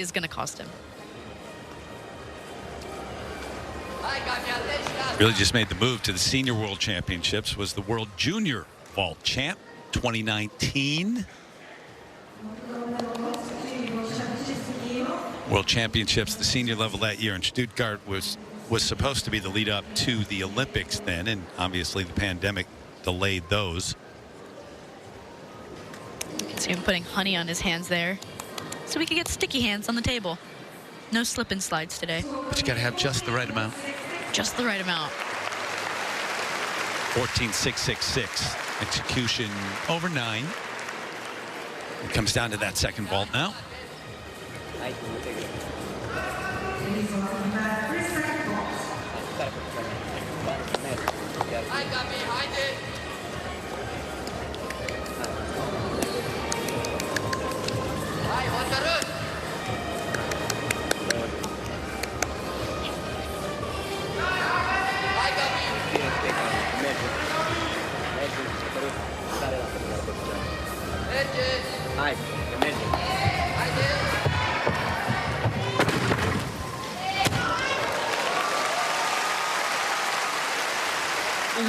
is going to cost him. Really just made the move to the Senior World Championships. Was the World Junior Vault Champ 2019. World Championships, the senior level that year in Stuttgart was supposed to be the lead up to the Olympics then, and obviously the pandemic delayed those. You can see him putting honey on his hands there, so we could get sticky hands on the table. No slip and slides today. But you got to have just the right amount. Just the right amount. 14.666. Execution over 9. It comes down to that second vault now. I got behind it.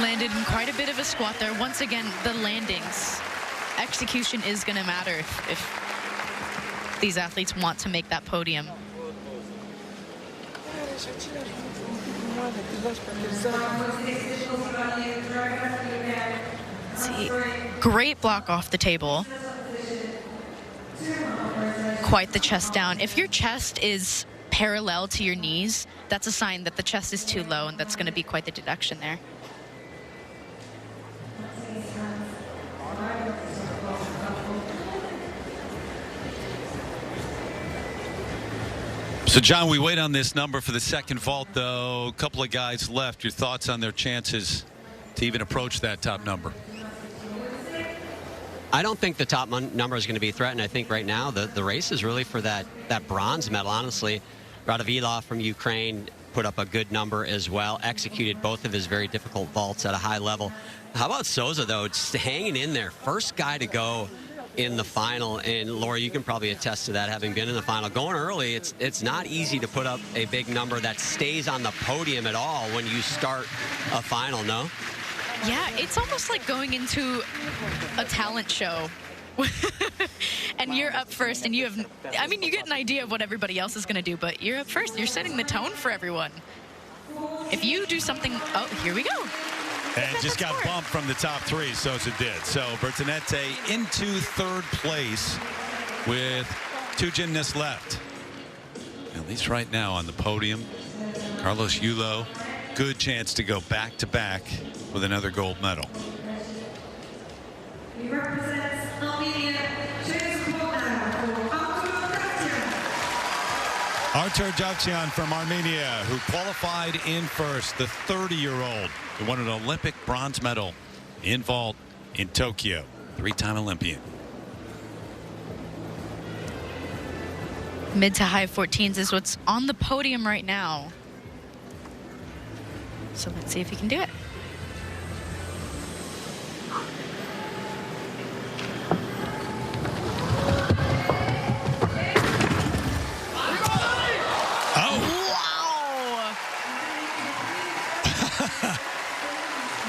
Landed in quite a bit of a squat there. Once again, the landings. Execution is going to matter if these athletes want to make that podium. See, great block off the table. Quite the chest down. If your chest is parallel to your knees, that's a sign that the chest is too low, and that's going to be quite the deduction there. So, John, we wait on this number for the second vault, though. A couple of guys left. Your thoughts on their chances to even approach that top number? I don't think the top number is going to be threatened. I think right now the race is really for that bronze medal, honestly. Radovilov from Ukraine put up a good number as well, executed both of his very difficult vaults at a high level. How about Souza, though? Just hanging in there. First guy to go in the final, and Laura, you can probably attest to that, having been in the final. Going early, it's not easy to put up a big number that stays on the podium at all when you start a final, no? Yeah, it's almost like going into a talent show. And you're up first, and you get an idea of what everybody else is going to do, but you're up first. You're setting the tone for everyone. If you do something, oh, here we go. And just got bumped from the top 3, Souza did. So Bertinette into third place with 2 gymnasts left. At least right now on the podium, Carlos Yulo, good chance to go back-to-back with another gold medal. He represents Armenia, Artur Javtyan from Armenia, who qualified in first, the 30-year-old who won an Olympic bronze medal in vault in Tokyo, 3-time Olympian. Mid to high 14s is what's on the podium right now. So let's see if he can do it.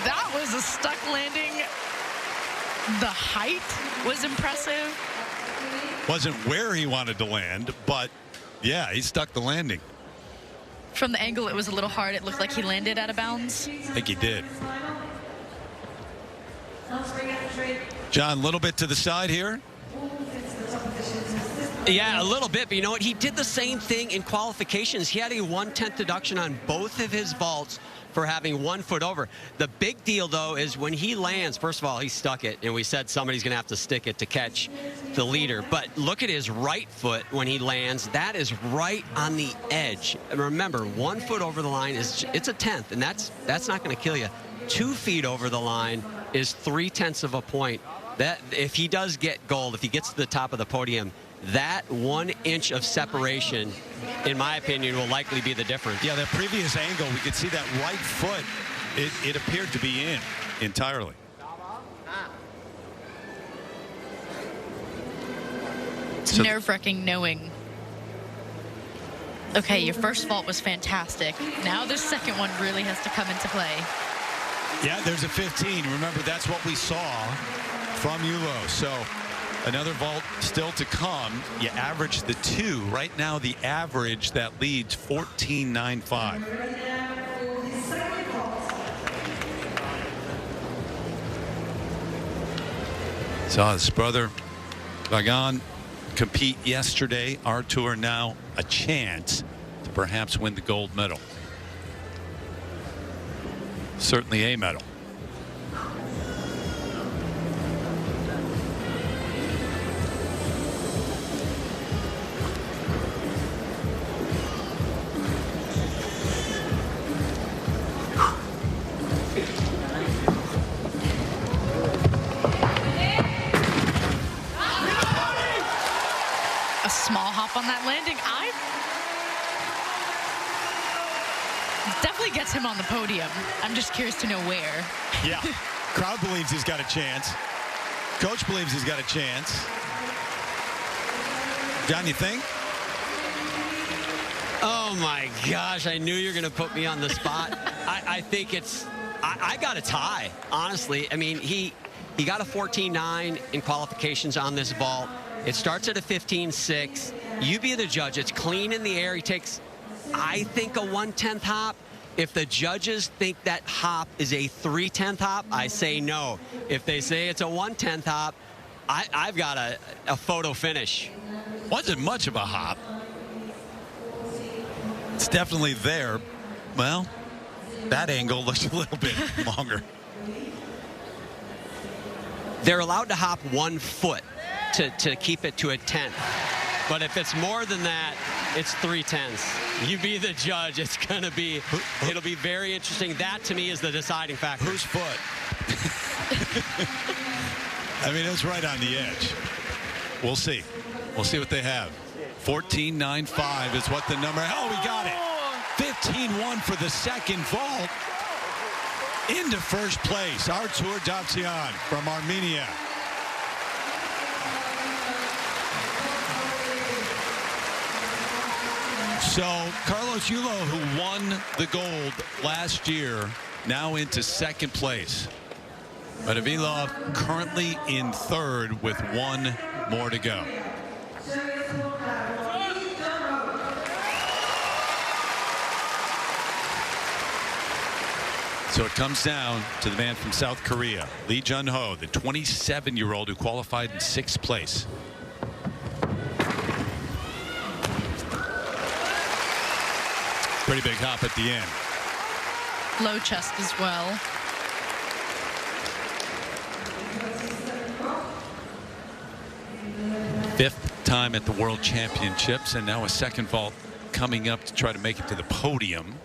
That was a stuck landing. The height was impressive. Wasn't where he wanted to land, but yeah, he stuck the landing. From the angle, it was a little hard. It looked like he landed out of bounds. I think he did. John, a little bit to the side here. Yeah, a little bit, but you know what? He did the same thing in qualifications. He had a 1/10 deduction on both of his vaults for having 1 foot over. The big deal, though, is when he lands, first of all, he stuck it, and we said somebody's going to have to stick it to catch the leader. But look at his right foot when he lands. That is right on the edge. And remember, 1 foot over the line, it's a tenth, and that's not going to kill you. 2 feet over the line is 3/10 of a point. That if he does get gold, if he gets to the top of the podium, that 1 inch of separation, in my opinion, will likely be the difference. Yeah, that previous angle, we could see that right foot. It appeared to be in entirely. It's nerve-wracking knowing Okay, your first vault was fantastic. Now the second one really has to come into play. Yeah, there's a 15. Remember, that's what we saw from Yulo. So another vault still to come. You average the 2. Right now, the average that leads 14.95. Saw his brother Vagan compete yesterday. Artur now a chance to perhaps win the gold medal. Certainly a medal. A small hop on that landing. Definitely gets him on the podium. I'm just curious to know where. Yeah. Crowd believes he's got a chance. Coach believes he's got a chance. John, you think? Oh my gosh, I knew you were going to put me on the spot. I think it's, I got a tie, honestly. I mean, he got a 14.9 in qualifications on this vault. It starts at a 15.6. You be the judge. It's clean in the air. He takes, I think, a 1/10 hop. If the judges think that hop is a 3/10 hop, I say no. If they say it's a 1/10 hop, I've got a photo finish. Wasn't much of a hop. It's definitely there. Well, that angle looks a little bit longer. They're allowed to hop 1 foot to keep it to a 10th. But if it's more than that, it's 3/10. You be the judge. It's going to be, it'll be very interesting. That, to me, is the deciding factor. Whose foot? I mean, it's right on the edge. We'll see. We'll see what they have. 14.95 is what the number. Oh, we got it. 15.1 for the second vault. Into first place, Artur Davtyan from Armenia. So Carlos Yulo, who won the gold last year, now into second place. Madavilov currently in third with 1 more to go. So it comes down to the man from South Korea, Lee Jun-ho, the 27-year-old who qualified in 6th place. Pretty big hop at the end. Low chest as well. Fifth time at the World Championships, and now a second vault coming up to try to make it to the podium.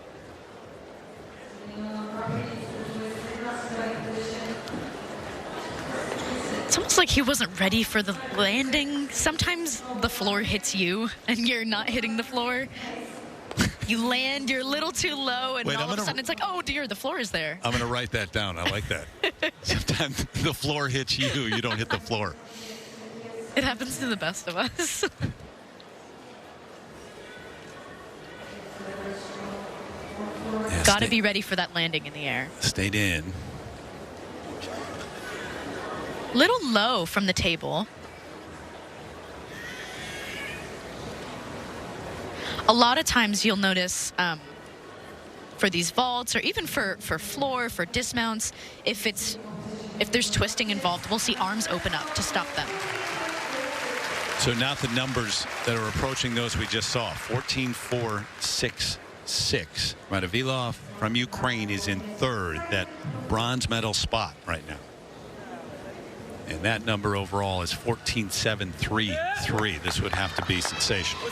It's almost like he wasn't ready for the landing. Sometimes the floor hits you and you're not hitting the floor. You land, you're a little too low, and all of a sudden it's like, oh dear, the floor is there. I'm going to write that down. I like that. Sometimes the floor hits you, you don't hit the floor. It happens to the best of us. Yeah, Got to be ready for that landing in the air. Stayed in. Little low from the table. A lot of times you'll notice for these vaults, or even for floor, for dismounts, if there's twisting involved, we'll see arms open up to stop them. So not the numbers that are approaching those we just saw. 14.466. Madavilov from Ukraine is in third, that bronze medal spot right now. And that number overall is 14.733. This would have to be sensational.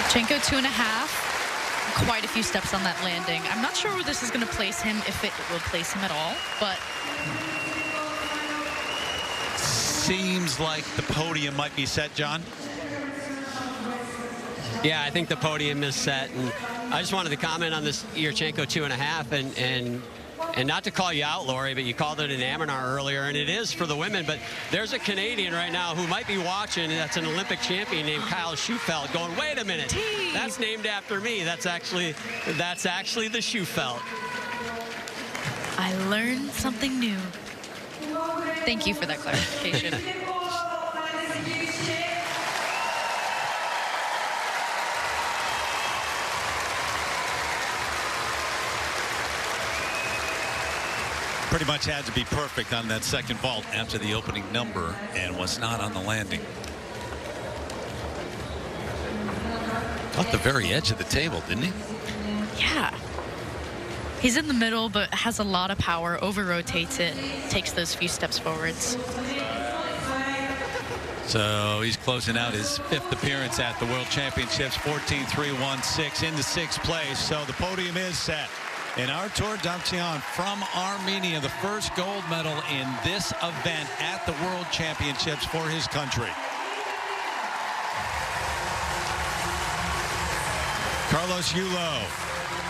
Chenko 2.5. Quite a few steps on that landing. I'm not sure where this is going to place him, if it will place him at all, but seems like the podium might be set, John. Yeah, I think the podium is set, and I just wanted to comment on this Yurchenko 2.5, and not to call you out, Lori, but you called it an Amanar earlier, and it is for the women. But there's a Canadian right now who might be watching, and that's an Olympic champion named Kyle Schufelt, going, wait a minute, that's named after me. That's actually the Schufelt. I learned something new. Thank you for that clarification. Pretty much had to be perfect on that second vault after the opening number and was not on the landing. At the very edge of the table, didn't he? Yeah. He's in the middle, but has a lot of power, over-rotates it, takes those few steps forwards. So he's closing out his 5th appearance at the World Championships, 14-3-1-6 into 6th place. So the podium is set. And Artur Davtyan from Armenia, the first gold medal in this event at the World Championships for his country. Carlos Yulo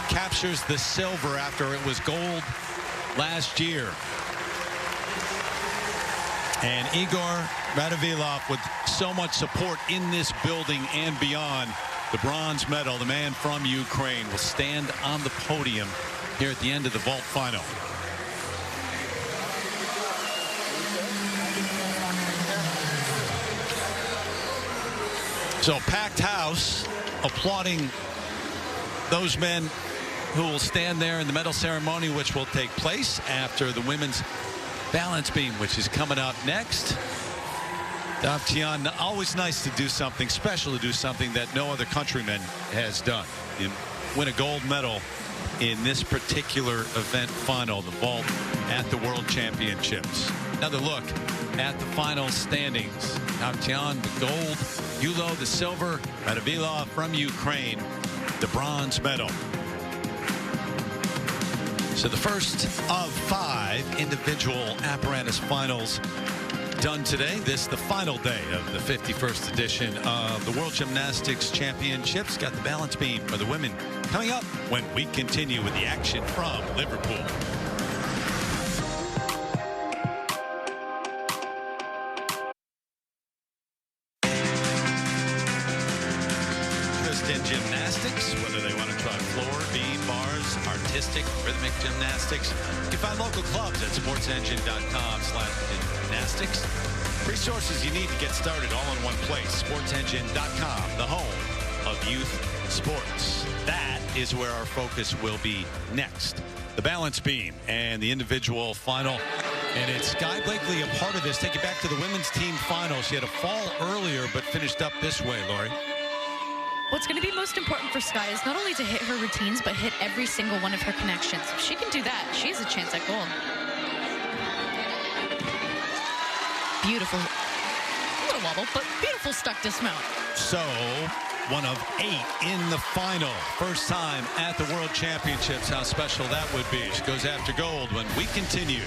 captures the silver after it was gold last year. And Igor Radavilov, with so much support in this building and beyond, the bronze medal, the man from Ukraine, will stand on the podium here at the end of the vault final. So packed house applauding those men who will stand there in the medal ceremony, which will take place after the women's balance beam, which is coming up next. Davtyan, always nice to do something special, to do something that no other countryman has done. You win a gold medal in this particular event final, the vault at the World Championships. Another look at the final standings. Davtyan, the gold, Yulo, the silver, Radavilov from Ukraine, the bronze medal. So the first of 5 individual apparatus finals done today. This the final day of the 51st edition of the World Gymnastics Championships. Got the balance beam for the women coming up when we continue with the action from Liverpool. Interest in gymnastics, whether they want to try floor, beam, bars, artistic, rhythmic gymnastics, you can find local clubs at sportsengine.com/gymnastics. Resources you need to get started all in one place. SportsEngine.com, the home of youth sports. That is where our focus will be next. The balance beam and the individual final. And it's Sky Blakely a part of this. Take it back to the women's team final. She had a fall earlier, but finished up this way, Lori. What's going to be most important for Sky is not only to hit her routines, but hit every single one of her connections. If she can do that, she has a chance at gold. Beautiful. A little wobble, but beautiful stuck dismount. So, one of 8 in the final. First time at the World Championships. How special that would be. She goes after gold when we continue.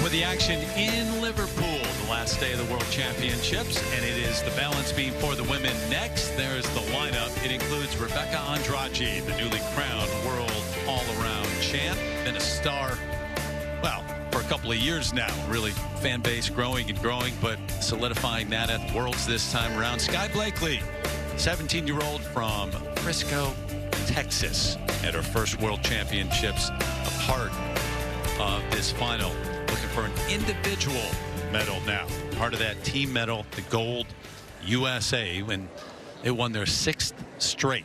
With the action in Liverpool, the last day of the World Championships, and it is the balance beam for the women next. There's the lineup. It includes Rebecca Andrade, the newly crowned world all-around champ, been a star, well, for a couple of years now. Really, fan base growing and growing, but solidifying that at the Worlds this time around. Sky Blakely, 17-year-old from Frisco, Texas, at her first World Championships, a part of this final. Looking for an individual medal now. Part of that team medal, the gold USA, when they won their 6th straight.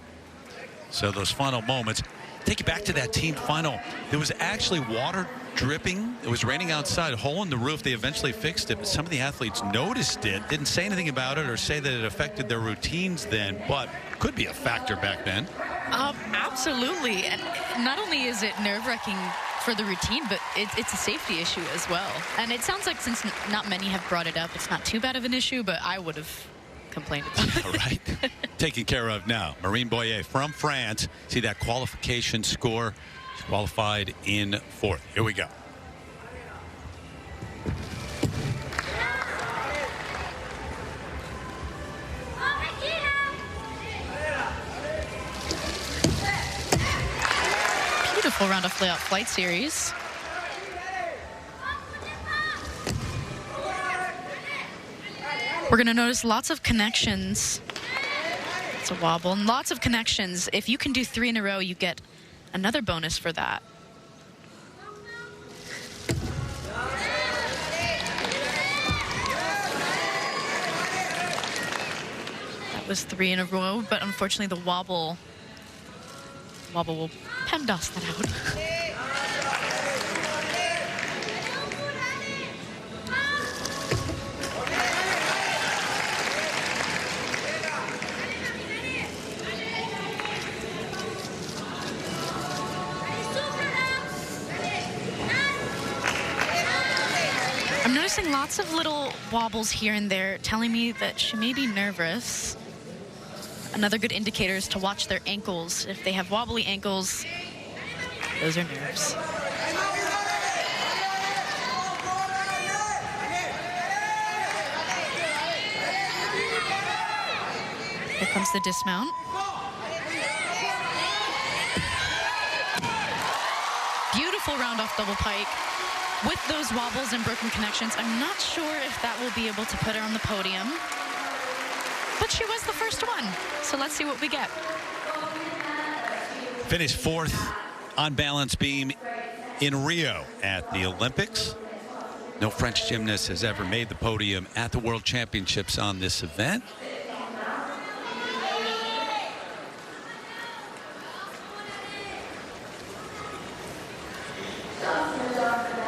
So those final moments. Take you back to that team final. There was actually water dripping. It was raining outside, a hole in the roof. They eventually fixed it, but some of the athletes noticed it, didn't say anything about it or say that it affected their routines then, but could be a factor back then. Absolutely. And not only is it nerve-wracking for the routine, but it's a safety issue as well. And it sounds like since not many have brought it up, it's not too bad of an issue, but I would have complained about it. All right. Taken care of now. Marine Boyer from France. See that qualification score. Qualified in fourth. Here we go. Beautiful round of layout flight series. We're going to notice lots of connections. It's a wobble and lots of connections. If you can do 3 in a row, you get another bonus for that. That was 3 in a row, but unfortunately the wobble will PEMDAS that out. I'm noticing lots of little wobbles here and there, telling me that she may be nervous. Another good indicator is to watch their ankles. If they have wobbly ankles, those are nerves. Here comes the dismount. Beautiful round off double pike. With those wobbles and broken connections, I'm not sure if that will be able to put her on the podium. But she was the first one, so let's see what we get. Finished fourth on balance beam in Rio at the Olympics. No French gymnast has ever made the podium at the World Championships on this event.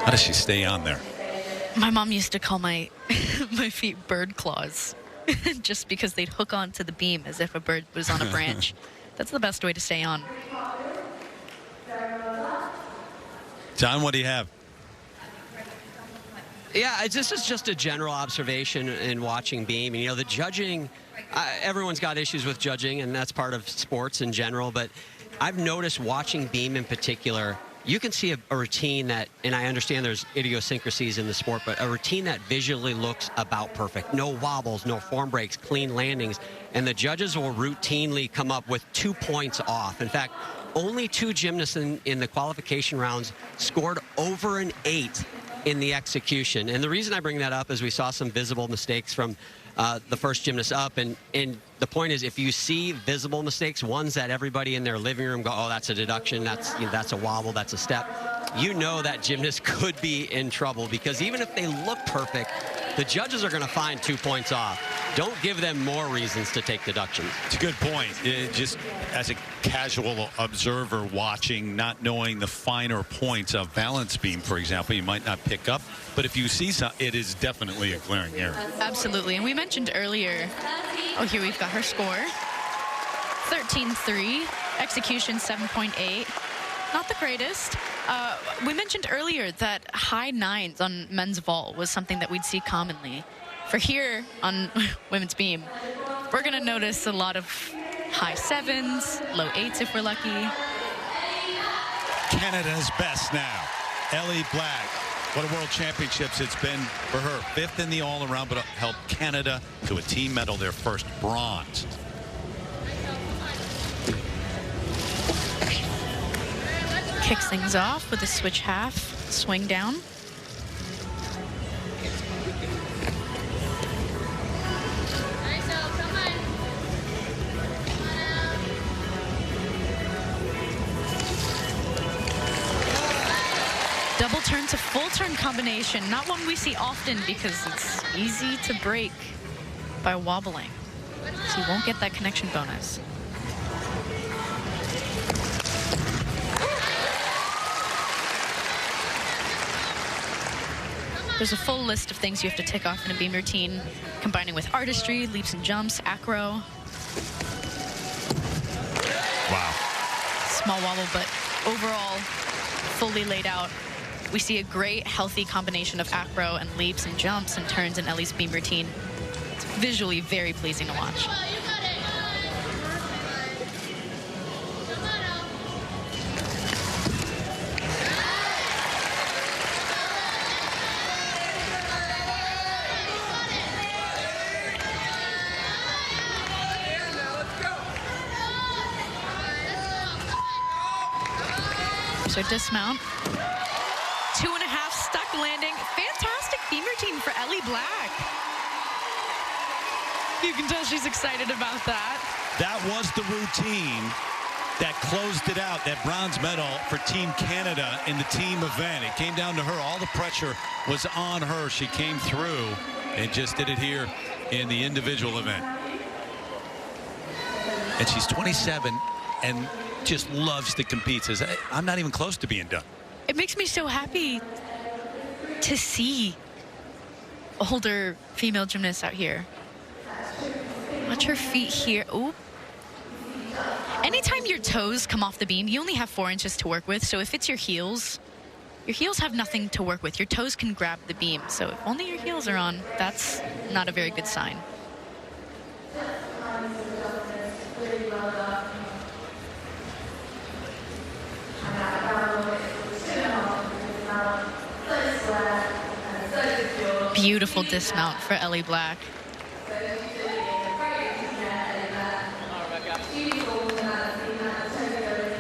How does she stay on there? My mom used to call my my feet bird claws just because they'd hook onto the beam as if a bird was on a branch. That's the best way to stay on. John, what do you have? Yeah, this is just a general observation in watching beam. And, you know, the judging, everyone's got issues with judging, and that's part of sports in general. But I've noticed watching beam in particular, you can see a routine that, and I understand there's idiosyncrasies in the sport, but a routine that visually looks about perfect. No wobbles, no form breaks, clean landings. And the judges will routinely come up with 2 points off. In fact, only 2 gymnasts in the qualification rounds scored over an 8 in the execution. And the reason I bring that up is we saw some visible mistakes from the first gymnast up. And the point is, if you see visible mistakes, ones that everybody in their living room go, oh, that's a deduction, that's a wobble, that's a step, you know that gymnast could be in trouble, because even if they look perfect, the judges are going to find 2 points off. Don't give them more reasons to take deductions. It's a good point. Just as a casual observer watching, not knowing the finer points of balance beam, for example, you might not pick up. But if you see some, it is definitely a glaring error. Absolutely. And we mentioned earlier, oh, here we've got her score. 13.3, execution 7.8. Not the greatest. We mentioned earlier that high 9s on men's vault was something that we'd see commonly. For here on women's beam, we're going to notice a lot of high 7s, low 8s if we're lucky. Canada's best now, Ellie Black. What a World Championships it's been for her. 5th in the all-around, but helped Canada to a team medal, their first bronze. Kicks things off with a switch half, swing down. Double turn to full turn combination, not one we see often because it's easy to break by wobbling. So you won't get that connection bonus. There's a full list of things you have to tick off in a beam routine, combining with artistry, leaps and jumps, acro. Wow. Small wobble, but overall, fully laid out. We see a great, healthy combination of acro and leaps and jumps and turns in Ellie's beam routine. It's visually very pleasing to watch. There's her dismount. 2.5 stuck landing. Fantastic beam routine for Ellie Black. You can tell she's excited about that. That was the routine that closed it out, that bronze medal for Team Canada in the team event. It came down to her. All the pressure was on her. She came through and just did it here in the individual event. And she's 27 and just loves to compete. Says, I'm not even close to being done. It makes me so happy to see older female gymnasts out here. Watch her feet here. Ooh. Anytime your toes come off the beam, you only have 4 inches to work with. So if it's your heels have nothing to work with. Your toes can grab the beam. So if only your heels are on, that's not a very good sign. Beautiful dismount for Ellie Black.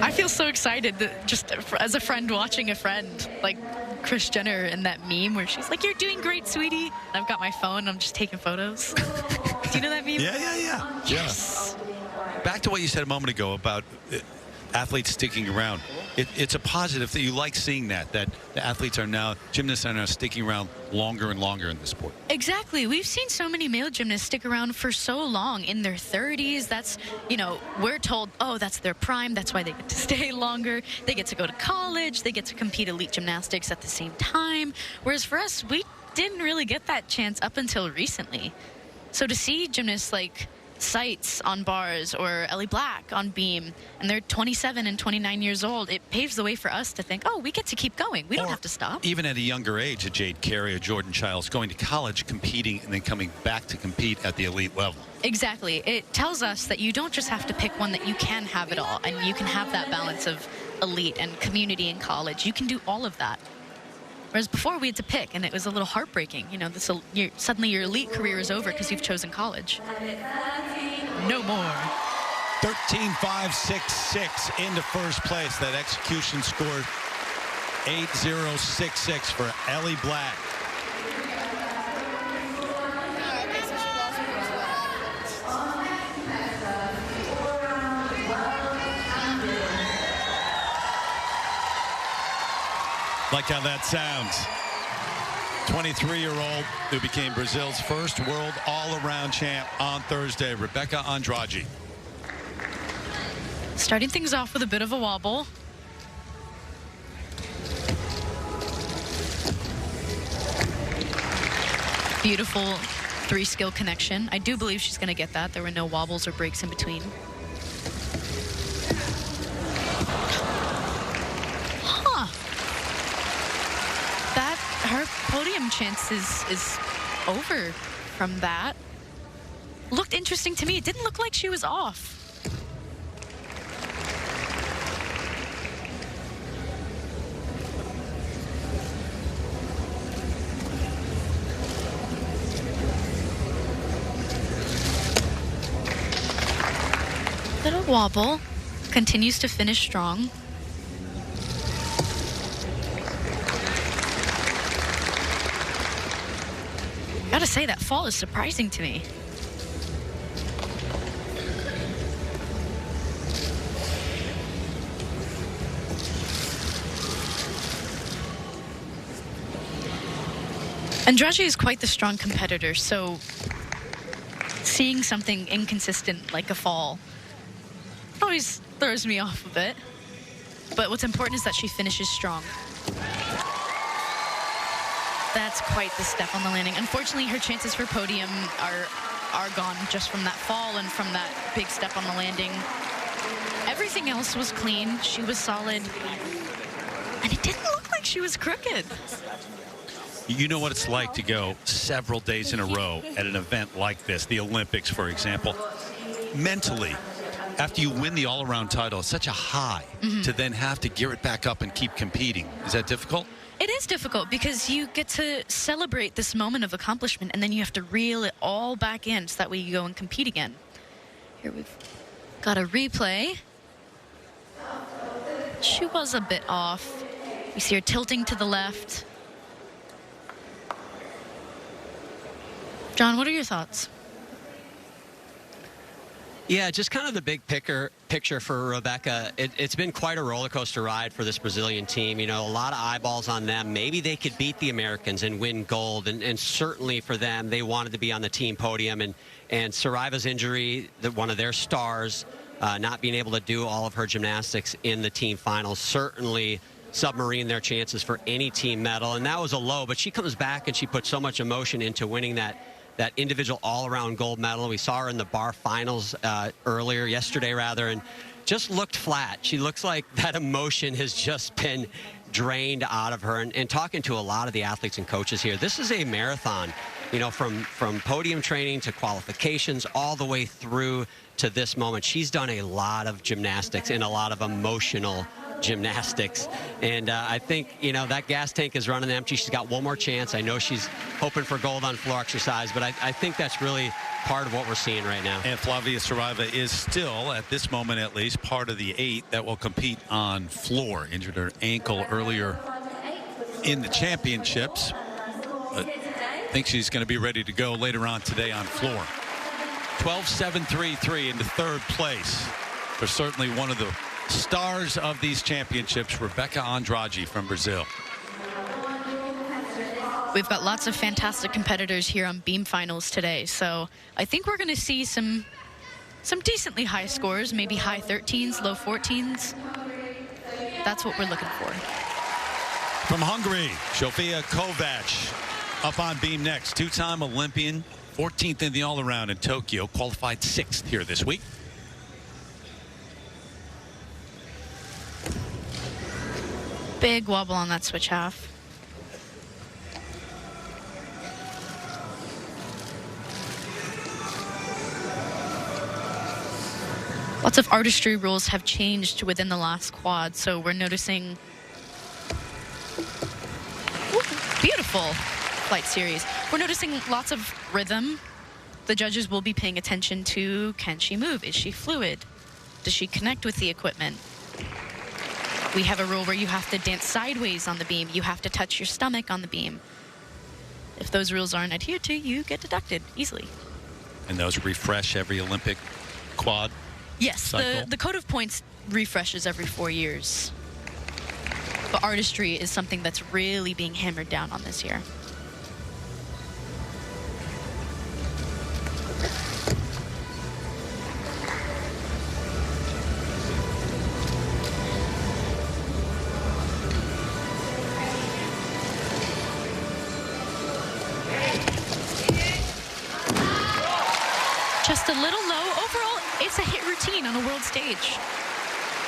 I feel so excited that just as a friend watching a friend, like Kris Jenner in that meme where she's like, "You're doing great, sweetie." And I've got my phone, I'm just taking photos. Do you know that meme? Yeah. Yes. Back to what you said a moment ago about athletes sticking around. It's a positive that you like seeing that the athletes are now, gymnasts are now sticking around longer and longer in the sport. Exactly. We've seen so many male gymnasts stick around for so long in their 30s. That's, we're told, oh, that's their prime. That's why they get to stay longer. They get to go to college. They get to compete elite gymnastics at the same time. Whereas for us, we didn't really get that chance up until recently. So to see gymnasts like Seitz on bars or Ellie Black on beam, and they're 27 and 29 years old, it paves the way for us to think, oh, we get to keep going. We don't have to stop. Even at a younger age, a Jade Carey or Jordan Childs going to college, competing, and then coming back to compete at the elite level. Exactly. It tells us that you don't just have to pick one, that you can have it all, and you can have that balance of elite and community in college. You can do all of that. Whereas before we had to pick, and it was a little heartbreaking. Suddenly your elite career is over because you've chosen college. No more. 13.566 into first place. That execution scored 8.066 for Ellie Black. Like how that sounds. 23-year-old who became Brazil's first world all-around champ on Thursday, Rebecca Andrade. Starting things off with a bit of a wobble. Beautiful 3-skill connection. I do believe she's going to get that. There were no wobbles or breaks in between. Her podium chance is over from that. Looked interesting to me. It didn't look like she was off. Little wobble. Continues to finish strong. Gotta say, that fall is surprising to me. Andrade is quite the strong competitor, so seeing something inconsistent like a fall always throws me off a bit. But what's important is that she finishes strong. That's quite the step on the landing. Unfortunately, her chances for podium are gone just from that fall and from that big step on the landing. Everything else was clean. She was solid. And it didn't look like she was crooked. You know what it's like to go several days in a row at an event like this, the Olympics, for example. Mentally, after you win the all-around title, it's such a high to then have to gear it back up and keep competing. Is that difficult? It is difficult because you get to celebrate this moment of accomplishment, and then you have to reel it all back in so that way you go and compete again. Here we've got a replay. She was a bit off. You see her tilting to the left. John, what are your thoughts? Yeah, just kind of the big picture for Rebecca. It's been quite a roller coaster ride for this Brazilian team. You know, a lot of eyeballs on them. Maybe they could beat the Americans and win gold. And certainly for them, they wanted to be on the team podium. And Saraiva's injury, one of their stars, not being able to do all of her gymnastics in the team finals, certainly submarine their chances for any team medal. And that was a low, but she comes back and she put so much emotion into winning that individual all-around gold medal. We saw her in the bar finals yesterday, and just looked flat. She looks like that emotion has just been drained out of her. And talking to a lot of the athletes and coaches here, this is a marathon, you know, from podium training to qualifications all the way through to this moment. She's done a lot of gymnastics and a lot of emotional gymnastics, and I think, you know, that gas tank is running empty. She's got one more chance. I know she's hoping for gold on floor exercise, but I think that's really part of what we're seeing right now. And Flavia Saraiva is still, at this moment at least, part of the 8 that will compete on floor. Injured her ankle earlier in the championships, but I think she's going to be ready to go later on today on floor. 12-7-3-3 into third place for certainly one of the stars of these championships, Rebecca Andrade from Brazil. We've got lots of fantastic competitors here on beam finals today, so I think we're going to see some decently high scores, maybe high 13s, low 14s. That's what we're looking for. From Hungary, Sofia Kovac up on beam next. Two-time Olympian, 14th in the all-around in Tokyo, qualified 6th here this week. Big wobble on that switch half. Lots of artistry rules have changed within the last quad, so we're noticing beautiful flight series. We're noticing lots of rhythm. The judges will be paying attention to, can she move? Is she fluid? Does she connect with the equipment? We have a rule where you have to dance sideways on the beam. You have to touch your stomach on the beam. If those rules aren't adhered to, you get deducted easily. And those refresh every Olympic quad? Yes, the code of points refreshes every 4 years. But artistry is something that's really being hammered down on this year. Just a little low. Overall, it's a hit routine on a world stage.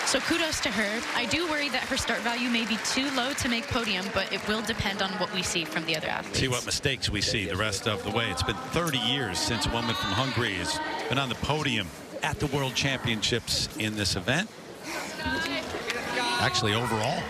So kudos to her. I do worry that her start value may be too low to make podium, but it will depend on what we see from the other athletes. See what mistakes we see the rest of the way. It's been 30 years since a woman from Hungary has been on the podium at the World Championships in this event. Actually, overall.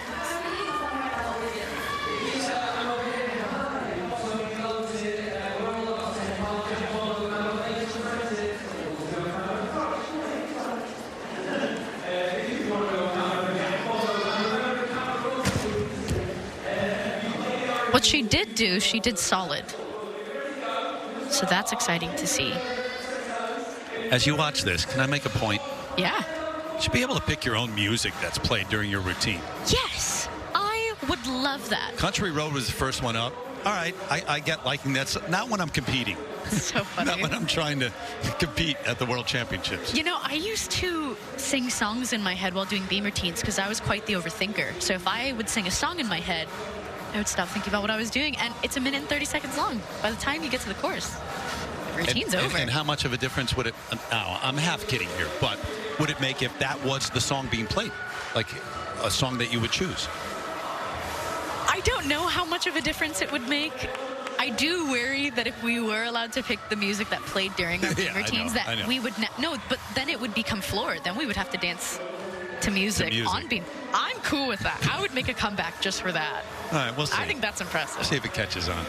What she did do, she did solid. So that's exciting to see. As you watch this, can I make a point? Yeah. You should be able to pick your own music that's played during your routine. Yes, I would love that. Country Road was the first one up. All right, I get liking that. Not when I'm competing. So funny. Not when I'm trying to compete at the World Championships. You know, I used to sing songs in my head while doing beam routines because I was quite the overthinker. So if I would sing a song in my head, I would stop thinking about what I was doing, and it's 1 minute and 30 seconds long. By the time you get to the course, the routine's over. And how much of a difference would it, now I'm half kidding here, but would it make if that was the song being played? Like a song that you would choose? I don't know how much of a difference it would make. I do worry that if we were allowed to pick the music that played during our beam routines, I know. we would no, but then it would become floor. Then we would have to dance to music on beam. I'm cool with that. I would make a comeback just for that. All right, we'll see. I think that's impressive. See if it catches on.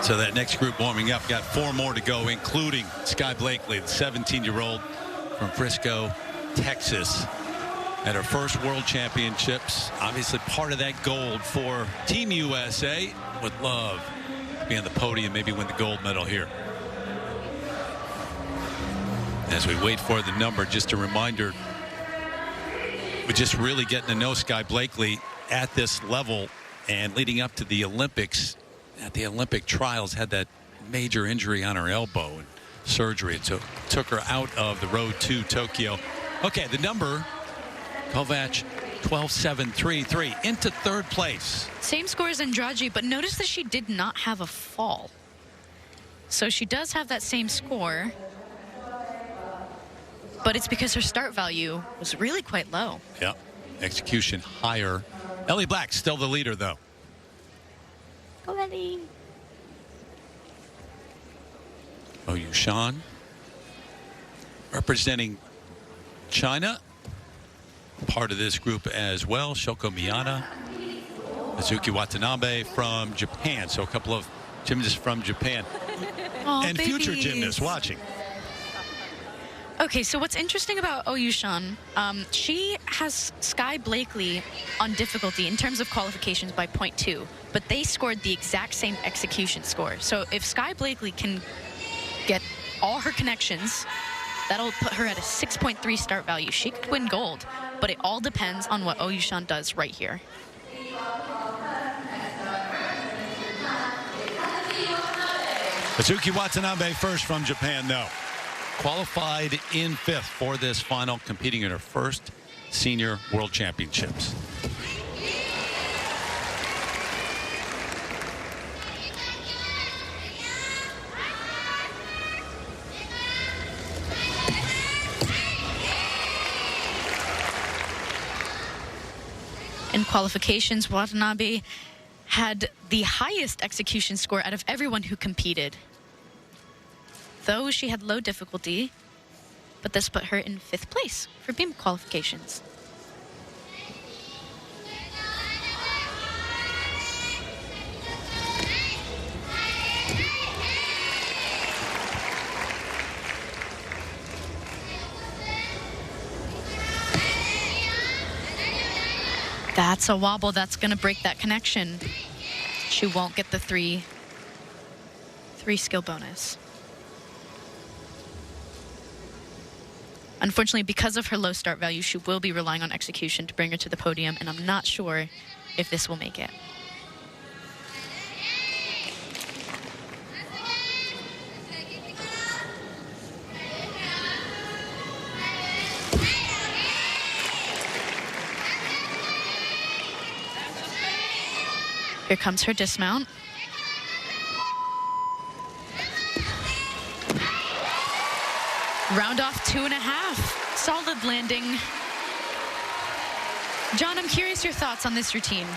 So that next group warming up, got 4 more to go, including Sky Blakely, the 17-year-old from Frisco, Texas, at her first World Championships. Obviously part of that gold for Team USA. Would love to be on the podium, maybe win the gold medal here. As we wait for the number, just a reminder, we're just really getting to know Sky Blakely at this level, and leading up to the Olympics, at the Olympic trials, had that major injury on her elbow and surgery. It took her out of the road to Tokyo. Okay, the number, Kovac, 12.733, into third place. Same score as Andrade, but notice that she did not have a fall. So she does have that same score, but it's because her start value was really quite low. Yeah, execution higher. Ellie Black still the leader, though. Go Ellie. Oh, Yushan representing China. Part of this group as well. Shoko Miyata, Azuki Watanabe from Japan. So a couple of gymnasts from Japan. Aw, and babies. future gymnasts watching. Okay, so what's interesting about Oyushan, she has Sky Blakely on difficulty in terms of qualifications by 0.2, but they scored the exact same execution score. So if Sky Blakely can get all her connections, that'll put her at a 6.3 start value. She could win gold, but it all depends on what Oyushan does right here. Azuki Watanabe first from Japan, though. Qualified in fifth for this final, competing in her first senior world championships. In qualifications, Watanabe had the highest execution score out of everyone who competed. Though she had low difficulty, but this put her in fifth place for beam qualifications. That's a wobble. That's going to break that connection. She won't get the three skill bonus. Unfortunately, because of her low start value, she will be relying on execution to bring her to the podium, and I'm not sure if this will make it. Here comes her dismount. Round off 2.5. Solid landing. John, I'm curious your thoughts on this routine.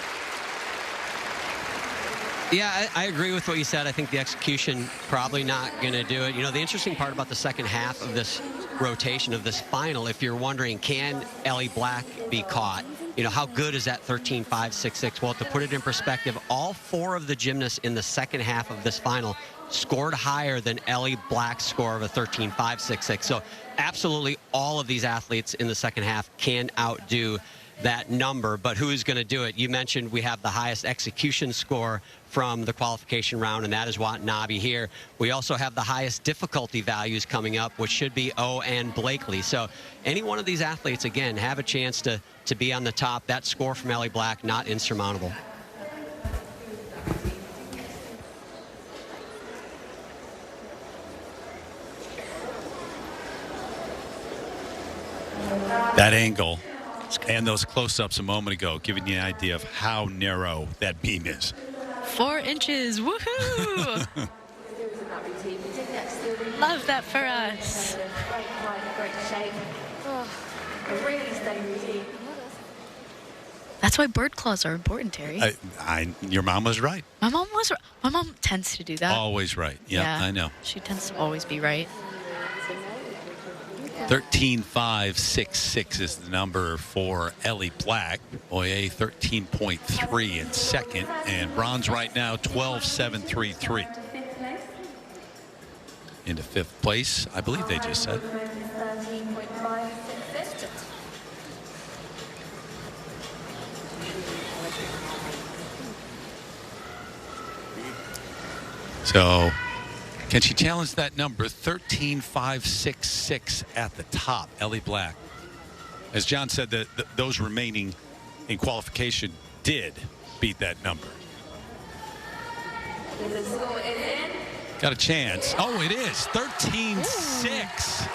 Yeah, I agree with what you said. I think the execution probably not going to do it. You know, the interesting part about the second half of this rotation of this final, if you're wondering, can Ellie Black be caught? You know, how good is that 13.566? Well, to put it in perspective, all four of the gymnasts in the second half of this final scored higher than Ellie Black's score of a 13.566. So absolutely all of these athletes in the second half can outdo that number, but who is going to do it? You mentioned we have the highest execution score from the qualification round, and that is Watanabe here. We also have the highest difficulty values coming up, which should be O and Blakely. So any one of these athletes, again, have a chance to be on the top. That score from Ellie Black, not insurmountable. That angle and those close-ups a moment ago, giving you an idea of how narrow that beam is. 4 inches, woohoo! Love that for us. That's why bird claws are important, Terry. Your mom was right. My mom tends to do that. Always right. Yeah, I know. She tends to always be right. 13.566 is the number for Ellie Black. Oye 13.3 in second, and bronze right now 12.733. Into fifth place, I believe they just said. So can she challenge that number? 13.566 at the top. Ellie Black. As John said, those remaining in qualification did beat that number. Got a chance. Oh, it is. 13.6.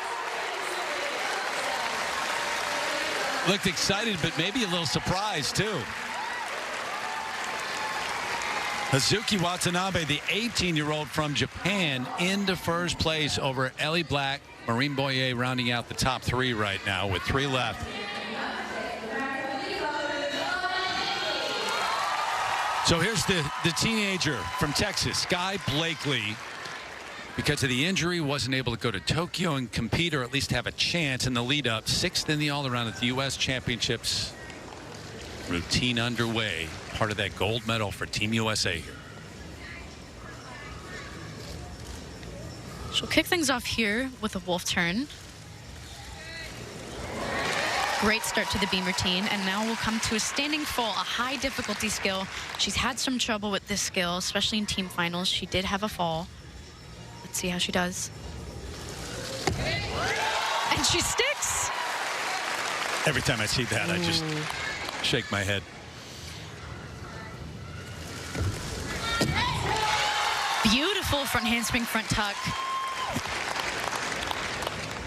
Looked excited, but maybe a little surprised, too. Hazuki Watanabe, the 18-year-old from Japan, into first place over Ellie Black. Marine Boyer rounding out the top three right now with 3 left. So here's the teenager from Texas, Sky Blakely. Because of the injury, wasn't able to go to Tokyo and compete or at least have a chance in the lead-up. 6th in the all-around at the U.S. Championships. Routine underway. Part of that gold medal for Team USA here. She'll kick things off here with a wolf turn. Great start to the beam routine, and now we'll come to a standing full, a high difficulty skill. She's had some trouble with this skill, especially in team finals. She did have a fall. Let's see how she does. And she sticks. Every time I see that, I just shake my head. Beautiful front handspring, front tuck.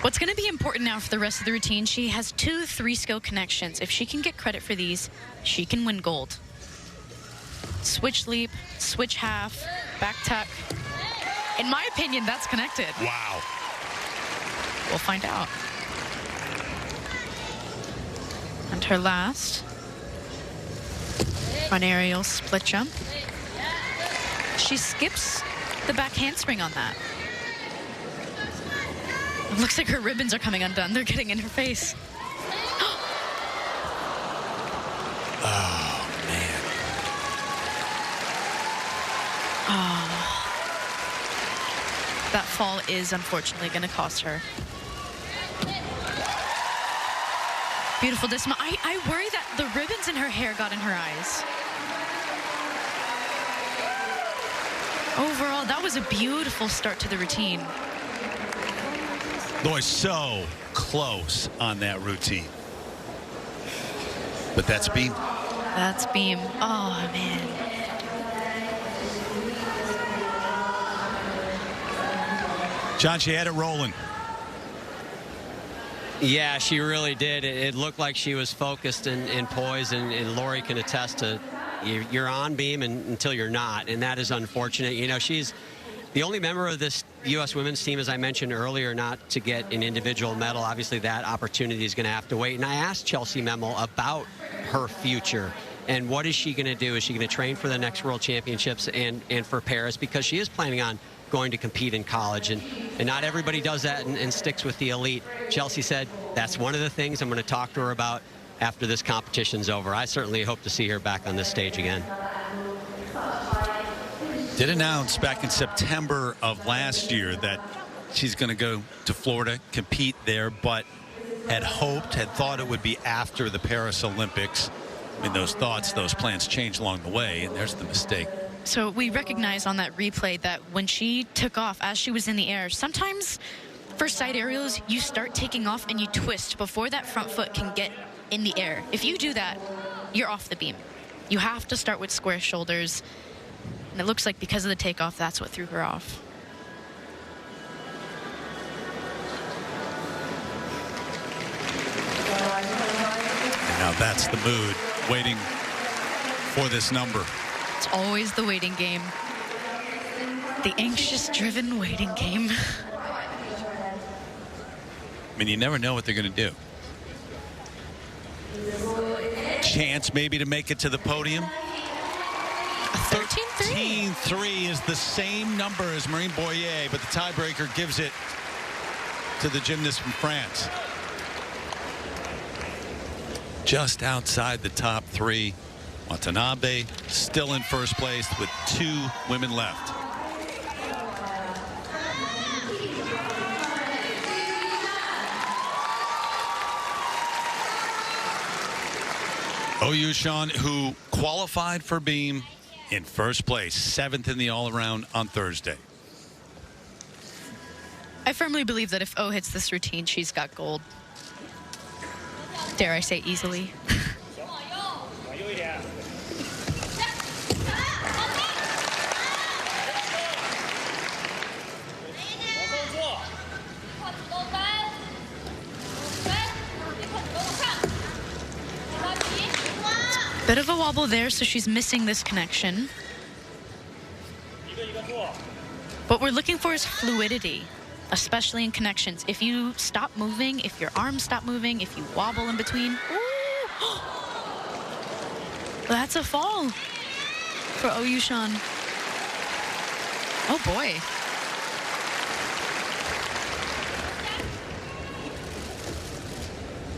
What's going to be important now for the rest of the routine, she has 2 3-skill connections. If she can get credit for these, she can win gold. Switch leap, switch half, back tuck. In my opinion, that's connected. Wow. We'll find out. And her last. Front aerial split jump. She skips the back handspring on that. It looks like her ribbons are coming undone. They're getting in her face. Oh, man. Oh. That fall is unfortunately going to cost her. Beautiful dismount. I worry that the ribbons in her hair got in her eyes. Overall, that was a beautiful start to the routine. Boy, so close on that routine. But that's beam. That's beam. Oh, man. John, she had it rolling. Yeah, she really did. It looked like she was focused and poised, and Lori can attest to you're on beam until you're not, and that is unfortunate. You know, she's the only member of this U.S. women's team, as I mentioned earlier, not to get an individual medal. Obviously, that opportunity is going to have to wait. And I asked Chelsea Memel about her future and what is she going to do? Is she going to train for the next World Championships and for Paris? Because she is planning on going to compete in college, and not everybody does that and sticks with the elite. Chelsea said that's one of the things I'm going to talk to her about after this competition's over. I certainly hope to see her back on this stage again. Did announce back in September of last year that she's going to go to Florida, compete there, but had thought it would be after the Paris Olympics. I mean, those plans changed along the way, and there's the mistake. So we recognize on that replay that when she took off as she was in the air, sometimes for side aerials, you start taking off and you twist before that front foot can get in the air. If you do that, you're off the beam. You have to start with square shoulders. And it looks like because of the takeoff, that's what threw her off. And now that's the mood, waiting for this number. It's always the waiting game. The anxious-driven waiting game. I mean, you never know what they're going to do. Chance maybe to make it to the podium. 13.3 is the same number as Marine Boyer, but the tiebreaker gives it to the gymnast from France. Just outside the top 3. Watanabe still in first place with 2 women left. Oyu Sean, who qualified for beam, in first place, 7th in the all-around on Thursday. I firmly believe that if O hits this routine, she's got gold. Dare I say easily. Bit of a wobble there, so she's missing this connection. What we're looking for is fluidity, especially in connections. If you stop moving, if your arms stop moving, if you wobble in between, ooh, that's a fall for Oyushan. Oh boy.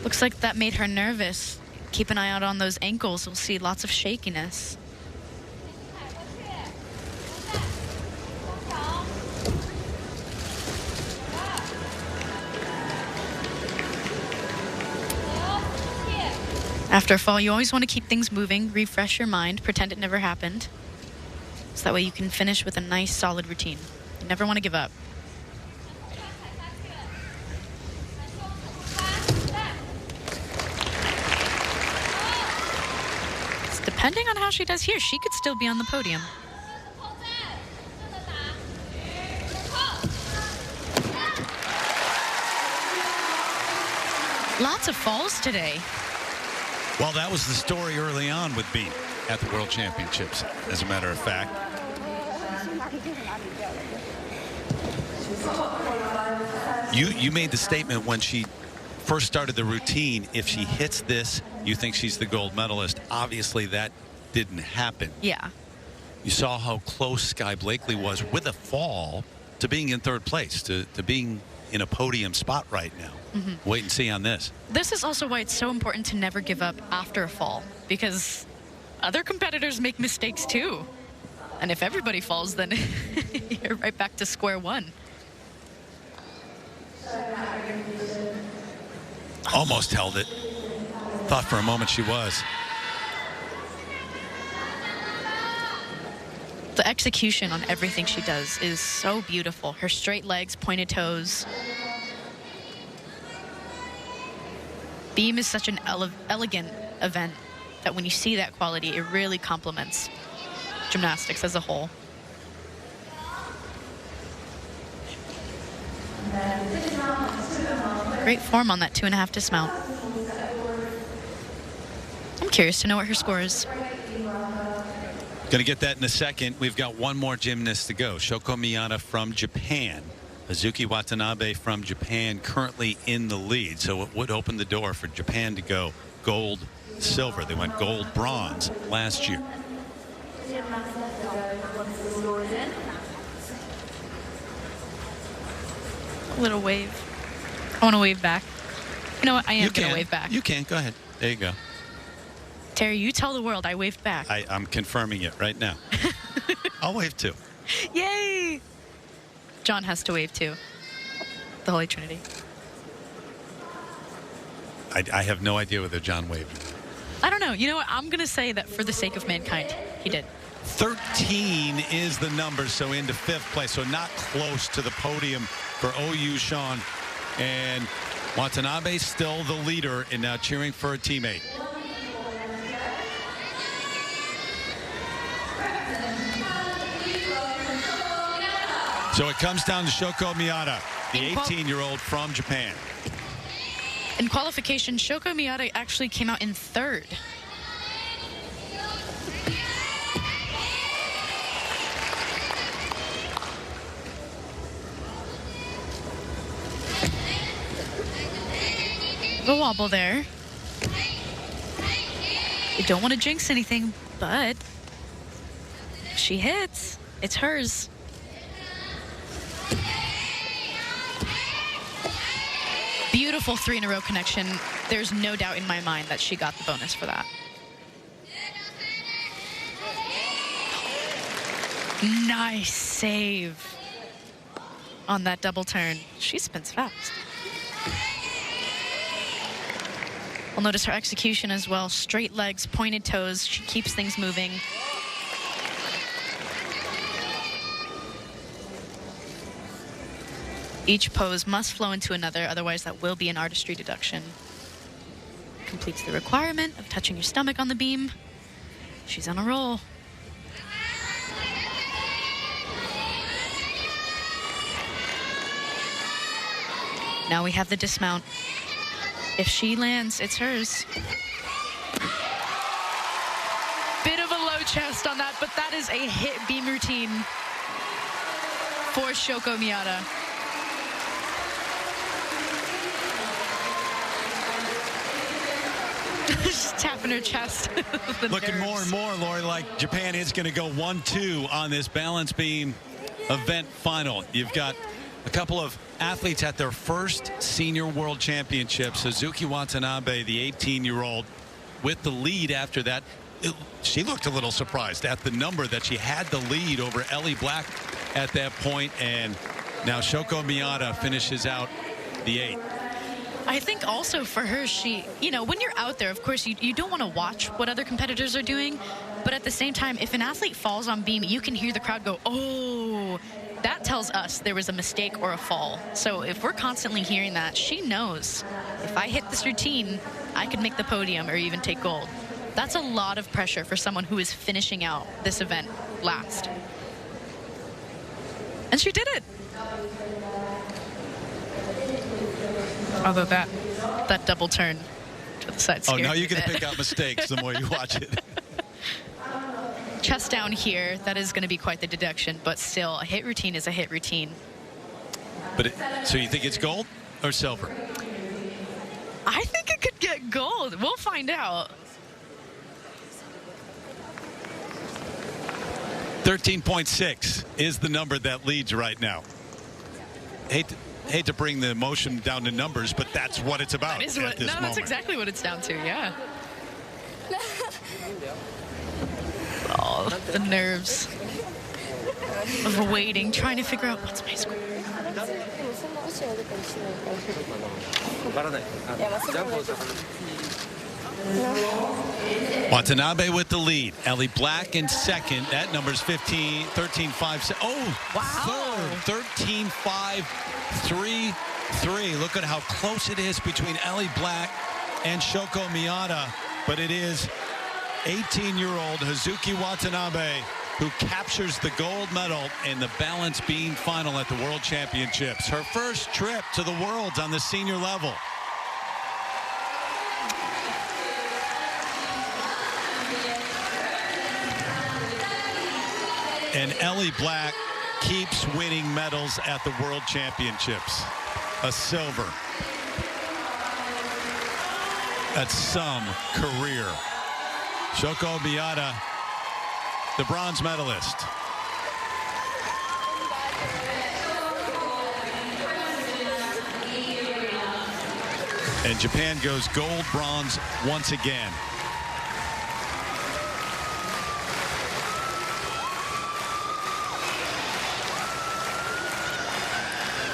Looks like that made her nervous. Keep an eye out on those ankles. We'll see lots of shakiness. After a fall, you always want to keep things moving, refresh your mind, pretend it never happened. So that way you can finish with a nice, solid routine. You never want to give up. Depending on how she does here, she could still be on the podium. Lots of falls today. Well, that was the story early on with Beam at the World Championships, as a matter of fact. You made the statement when she first started the routine, if she hits this, you think she's the gold medalist. Obviously, that didn't happen. Yeah. You saw how close Sky Blakely was with a fall to being in third place, to being in a podium spot right now. Mm-hmm. Wait and see on this. This is also why it's so important to never give up after a fall, because other competitors make mistakes too. And if everybody falls, then you're right back to square one. Almost held it. Thought for a moment she was. The execution on everything she does is so beautiful. Her straight legs, pointed toes. Beam is such an elegant event that when you see that quality, it really complements gymnastics as a whole. Great form on that 2.5 dismount. I'm curious to know what her score is. Going to get that in a second. We've got one more gymnast to go. Shoko Miyata from Japan. Hazuki Watanabe from Japan currently in the lead. So it would open the door for Japan to go gold, silver. They went gold, bronze last year. A little wave. I want to wave back. You know what? I am going to wave back. You can. Go ahead. There you go. Terry, you tell the world I waved back. I'm confirming it right now. I'll wave too. Yay! John has to wave too. The Holy Trinity. I have no idea whether John waved. I don't know. You know what? I'm going to say that for the sake of mankind, he did. 13 is the number, so into 5th place. So not close to the podium for Oyushan. And Watanabe still the leader and now cheering for a teammate. So it comes down to Shoko Miyata, the 18-year-old from Japan. In qualification, Shoko Miyata actually came out in 3rd. The wobble there. You don't want to jinx anything, but if she hits, it's hers. Beautiful 3-in-a-row connection. There's no doubt in my mind that she got the bonus for that. Nice save on that double turn. She spins fast. We'll notice her execution as well. Straight legs, pointed toes. She keeps things moving. Each pose must flow into another, otherwise that will be an artistry deduction. Completes the requirement of touching your stomach on the beam. She's on a roll. Now we have the dismount. If she lands, it's hers. Bit of a low chest on that, but that is a hit beam routine for Shoko Miyata. Just tapping her chest. Looking more and more, Lori, like Japan is going to go 1-2 on this balance beam event final. You've got a couple of athletes at their first senior world championship. Suzuki Watanabe, the 18-year-old, with the lead after that. She looked a little surprised at the number that she had the lead over Ellie Black at that point, and now Shoko Miyata finishes out the 8. I think also for her, when you're out there, of course, you don't want to watch what other competitors are doing. But at the same time, if an athlete falls on beam, you can hear the crowd go, oh, that tells us there was a mistake or a fall. So if we're constantly hearing that, she knows if I hit this routine, I could make the podium or even take gold. That's a lot of pressure for someone who is finishing out this event last. And she did it. Although that double turn to the side scared now me you're a going to bit. pick out mistakes the more you watch it. Chest down here, that is going to be quite the deduction, but still, a hit routine is a hit routine. But so you think it's gold or silver? I think it could get gold. We'll find out. 13.6 is the number that leads right now. Hate to bring the emotion down to numbers, but that's what it's about at this moment. That's exactly what it's down to, yeah. Oh, the nerves of waiting, trying to figure out what's my score. Watanabe with the lead. Ellie Black in second. That number's 13.5. Oh, wow. Third. 13.533. Look at how close it is between Ellie Black and Shoko Miyata. But it is 18-year-old Hazuki Watanabe who captures the gold medal in the balance beam final at the World Championships. Her first trip to the Worlds on the senior level. And Ellie Black keeps winning medals at the World Championships. A silver. That's some career. Shoko Miyata, the bronze medalist. And Japan goes gold, bronze once again.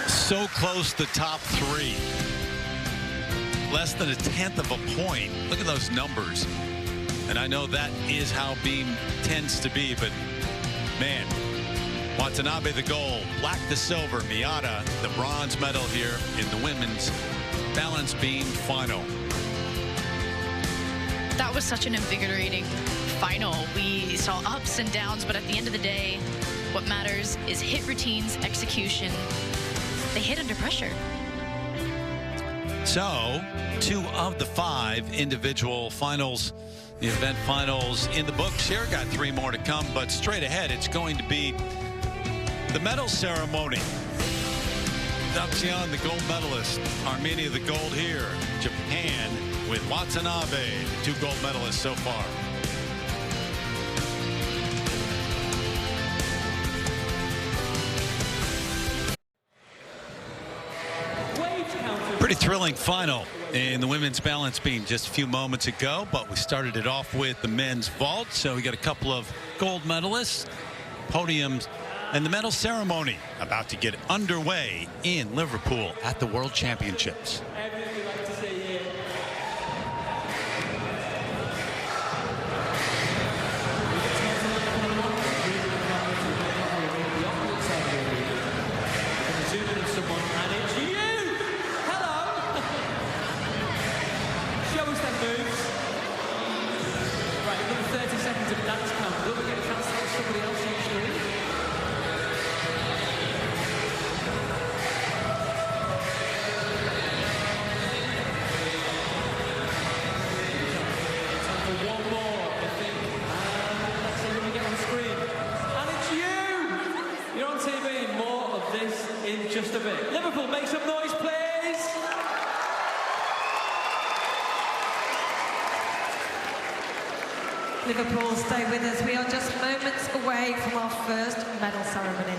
So close to top 3. Less than 1/10 of a point. Look at those numbers. And I know that is how beam tends to be, but man, Watanabe the gold, Black the silver, Miyata the bronze medal here in the women's balance beam final. That was such an invigorating final. We saw ups and downs, but at the end of the day, what matters is hit routines, execution. They hit under pressure. So 2 of the 5 individual finals, the event finals in the books here. Got 3 more to come, but straight ahead it's going to be the medal ceremony. Daxian, the gold medalist. Armenia, the gold here. Japan with Watanabe, the 2 gold medalists so far. Pretty thrilling final in the women's balance beam just a few moments ago, but we started it off with the men's vault. So we got a couple of gold medalists, podiums, and the medal ceremony about to get underway in Liverpool at the World Championships. one more, I think. Let's see who we get on screen. And it's you! You're on TV. More of this in just a bit. Liverpool, make some noise, please! Liverpool, stay with us. We are just moments away from our first medal ceremony.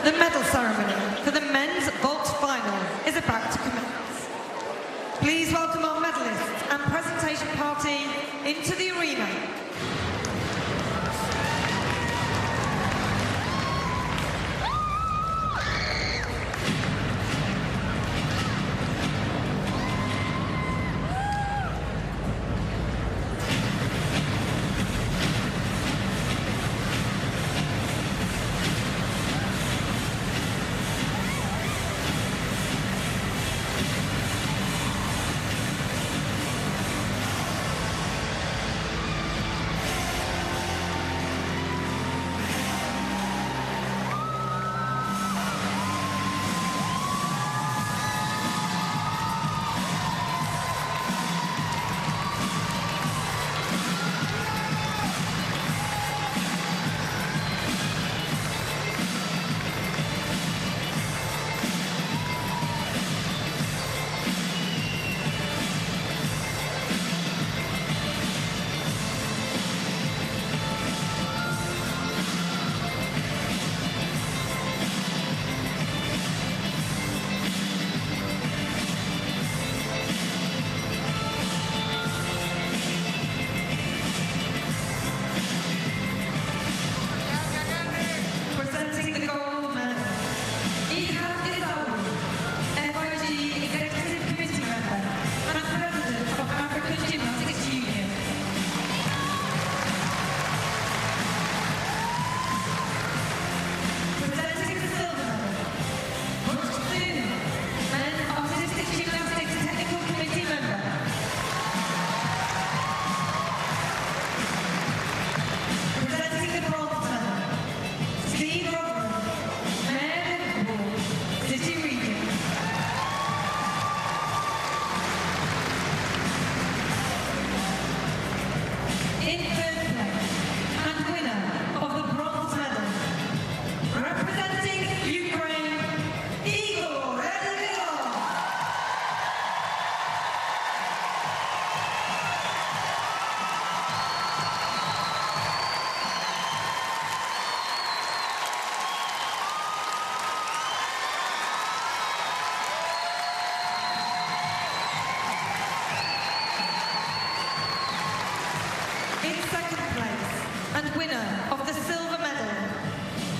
The medal ceremony for the men's vault final is about to commence. Please welcome our medalists and presentation party into the arena. Presenting the gold medal, Ihab Isawu, FIG Executive Committee Member and President of African Gymnastics Union. Presenting the silver medal, Butch Thune, Men's Artistic Gymnastics Technical Committee Member. Presenting the bronze medal, Steve Rodman, Mayor of Liverpool, City Region. In third place, and winner of the bronze medal, representing Ukraine, Igor Religov. In second place, and winner of the silver medal,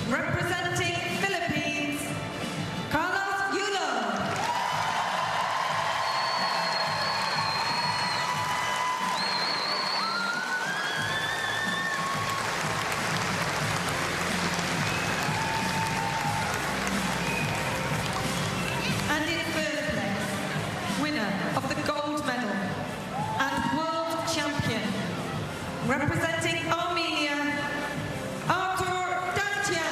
representing Philippines, Carlos Yulo. And in third place, winner of the gold medal and world champion, representing Armenia, Artur Dantian.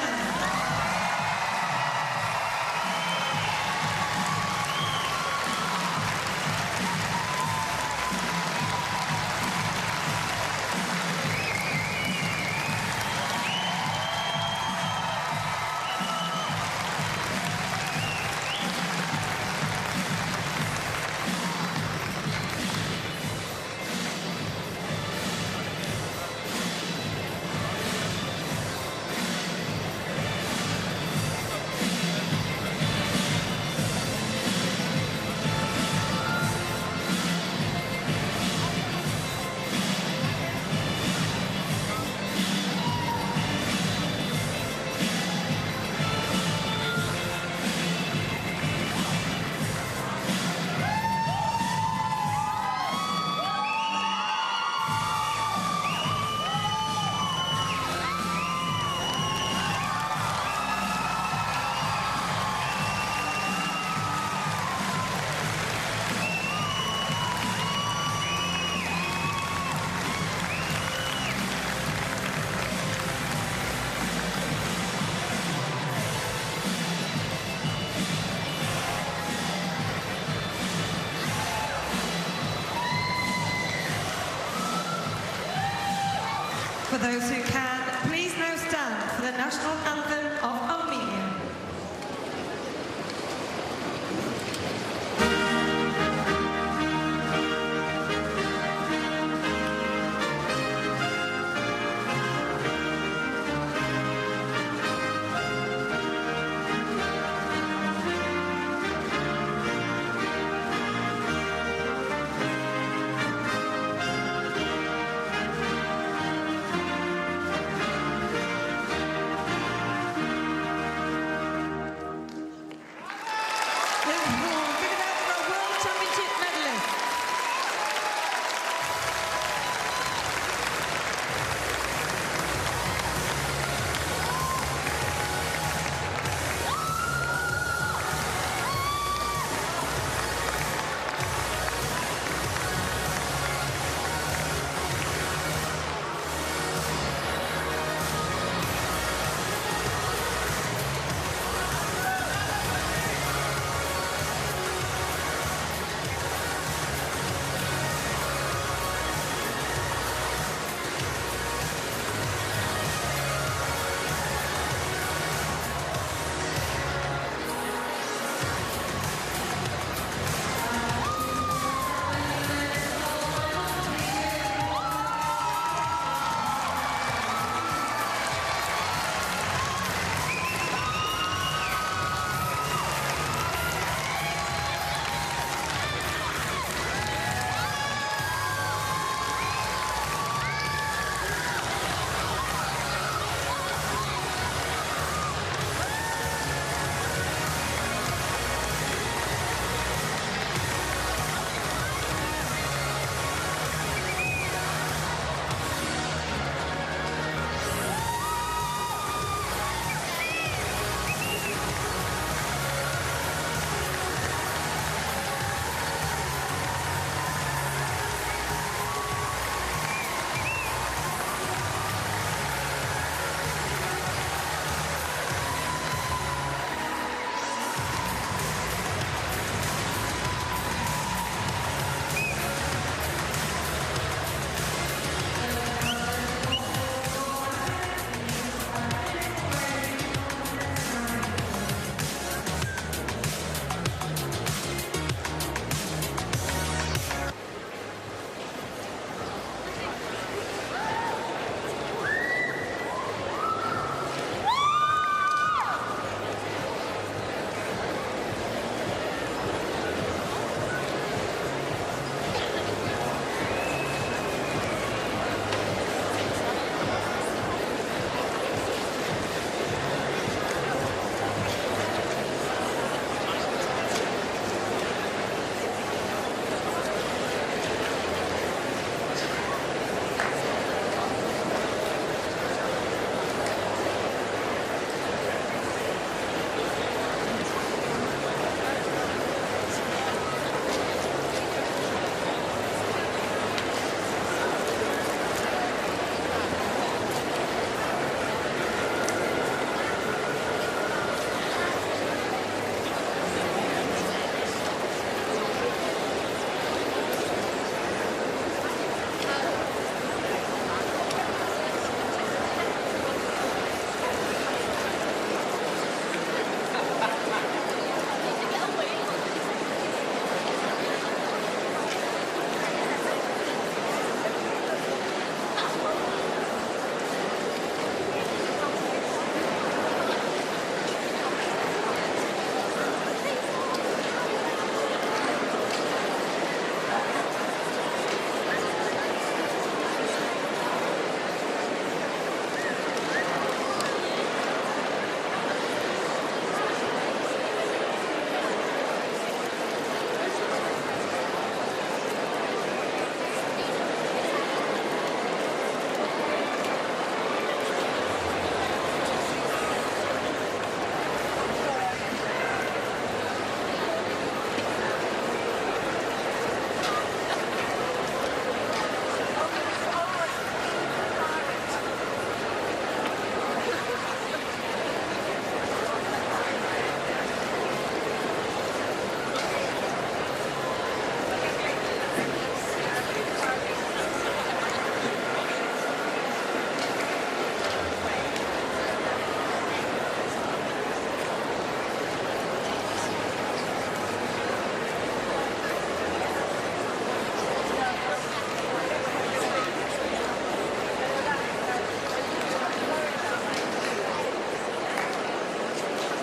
For those who can, please now stand for the national anthem of Armenia.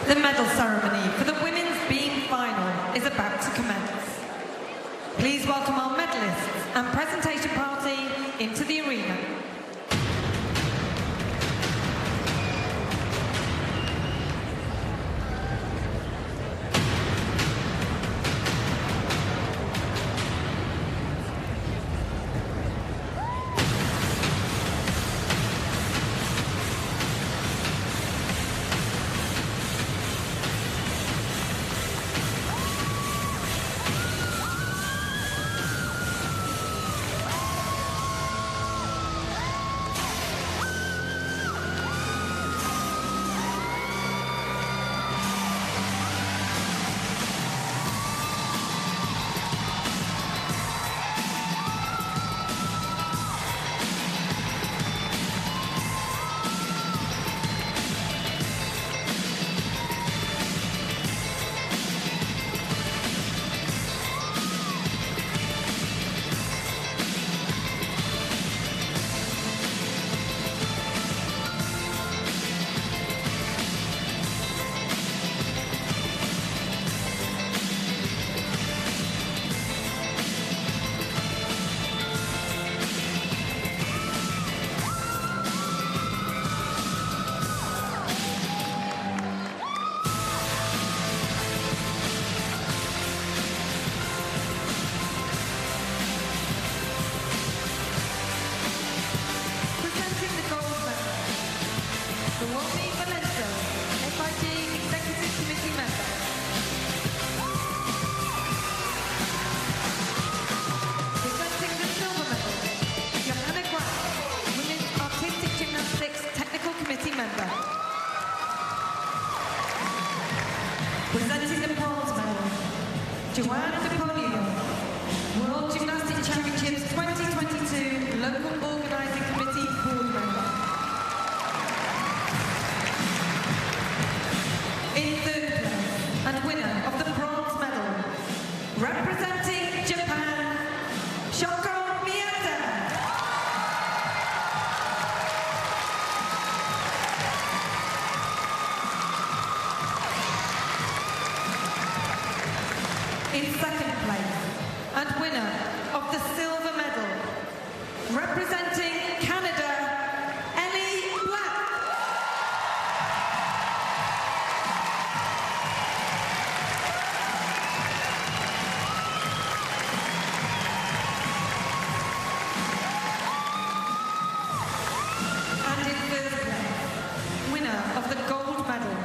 The medal ceremony for the women's beam final is about to commence. Please welcome our medalists and presentation party into the arena. Presenting the gold medal, the Walmy Valento, FIG Executive Committee member. Presenting the silver medal, Johanna Graf, Women's Artistic Gymnastics Technical Committee member. Presenting the bronze medal, Joanne DePolio, World Gymnastics Championships 2022 Local Organising Committee board member. In third place and winner of the bronze medal, representing Japan, Shoko Miyata. In second place and winner of the silver medal, representing Canada, Ellie Black. And in third place, winner of the gold medal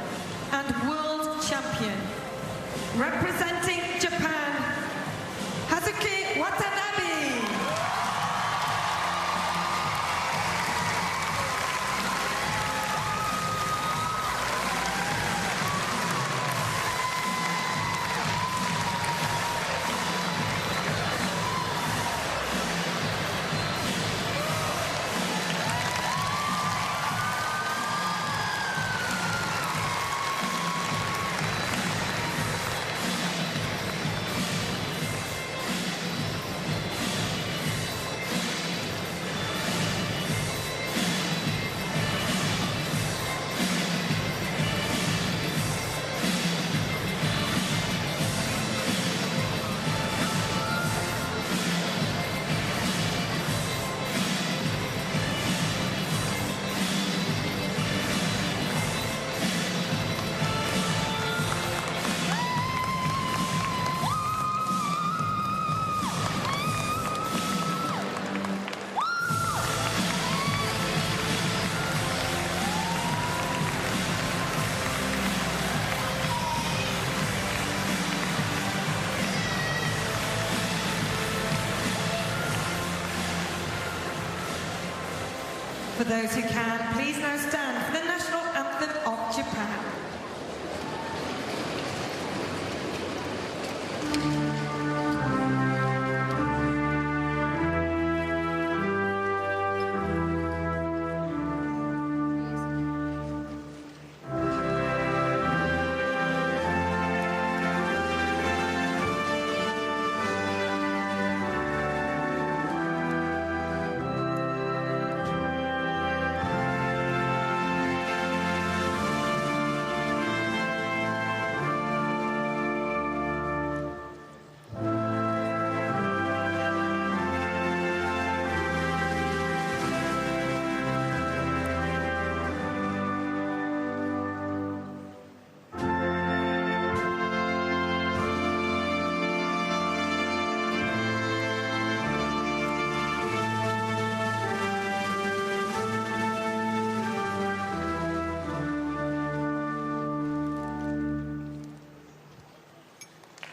and world champion, representing Japan, Hazuki Watanabe. For those who can, please now stand for the national anthem of Japan.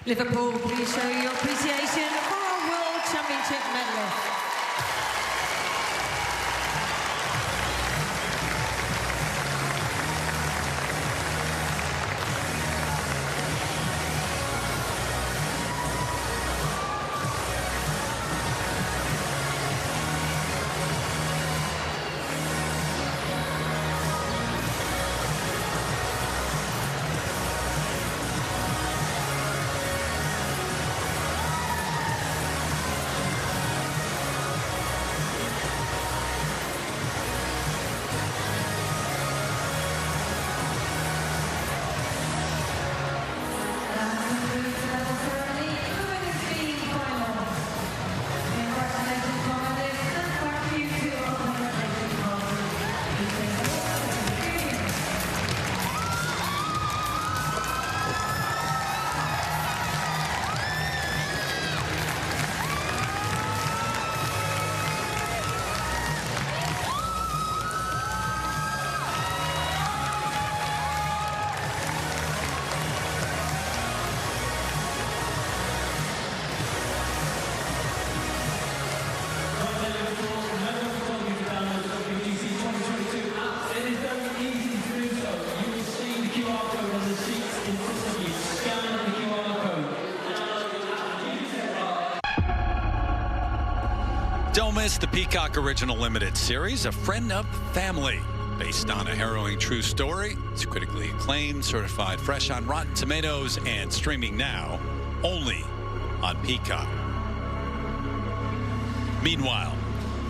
Liverpool, please show your appreciation for our World Championship medalists. Don't miss the Peacock Original Limited Series, A Friend of Family. Based on a harrowing true story. It's critically acclaimed, certified fresh on Rotten Tomatoes, and streaming now only on Peacock. Meanwhile,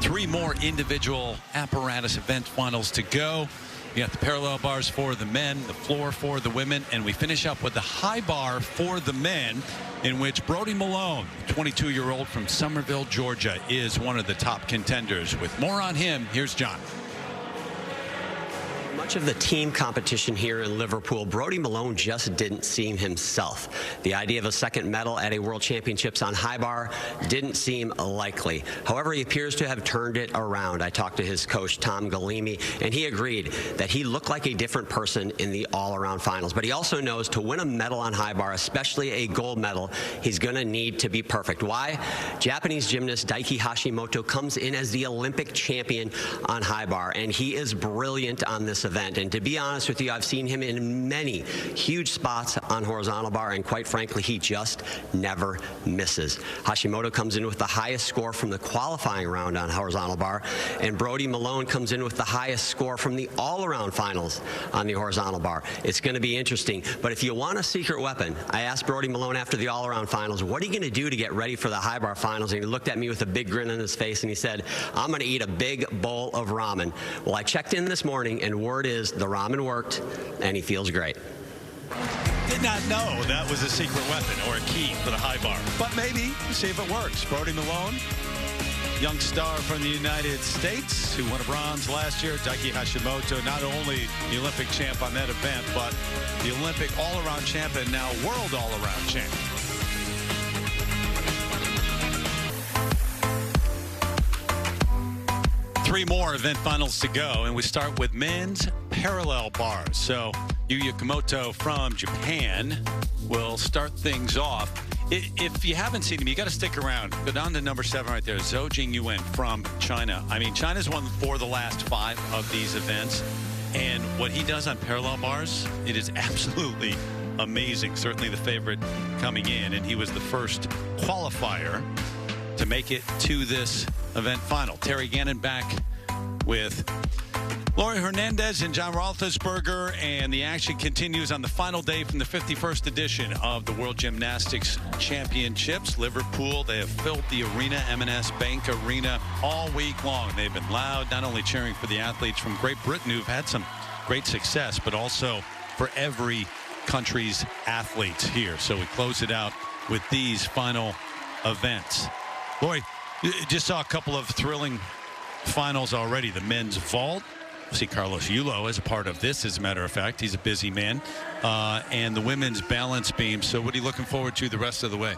3 more individual apparatus event finals to go. We got the parallel bars for the men, the floor for the women, and we finish up with the high bar for the men, in which Brody Malone, 22-year-old from Somerville, Georgia, is one of the top contenders. With more on him, here's John. Much of the team competition here in Liverpool, Brody Malone just didn't seem himself. The idea of a second medal at a World Championships on high bar didn't seem likely. However, he appears to have turned it around. I talked to his coach, Tom Galimi, and he agreed that he looked like a different person in the all-around finals. But he also knows to win a medal on high bar, especially a gold medal, he's going to need to be perfect. Why? Japanese gymnast Daiki Hashimoto comes in as the Olympic champion on high bar, and he is brilliant on this event. And to be honest with you, I've seen him in many huge spots on horizontal bar, and quite frankly, he just never misses. Hashimoto comes in with the highest score from the qualifying round on horizontal bar, and Brody Malone comes in with the highest score from the all-around finals on the horizontal bar. It's going to be interesting, but if you want a secret weapon, I asked Brody Malone after the all-around finals, what are you going to do to get ready for the high bar finals? And he looked at me with a big grin on his face, and he said, I'm going to eat a big bowl of ramen. Well, I checked in this morning, and word is the ramen worked, and he feels great. Did not know that was a secret weapon or a key for the high bar, but maybe see if it works. Brody Malone, young star from the United States who won a bronze last year. Daiki Hashimoto, not only the Olympic champ on that event, but the Olympic all-around champ and now world all-around champ. Three more event finals to go, and we start with men's parallel bars. So Yuya Komoto from Japan will start things off. If you haven't seen him, you got to stick around. Go down to number 7 right there, Zhou Jingyuan from China. I mean, China's won 4 of the last 5 of these events, and what he does on parallel bars, it is absolutely amazing. Certainly the favorite coming in, and he was the first qualifier to make it to this event final. Terry Gannon back with Laurie Hernandez and John Roethlisberger, and the action continues on the final day from the 51st edition of the World Gymnastics Championships. Liverpool, they have filled the arena, M&S Bank Arena, all week long. They've been loud, not only cheering for the athletes from Great Britain who've had some great success, but also for every country's athletes here. So we close it out with these final events. Laurie, just saw a couple of thrilling finals already. The men's vault. See Carlos Yulo as a part of this, as a matter of fact. He's a busy man. And the women's balance beam. So what are you looking forward to the rest of the way?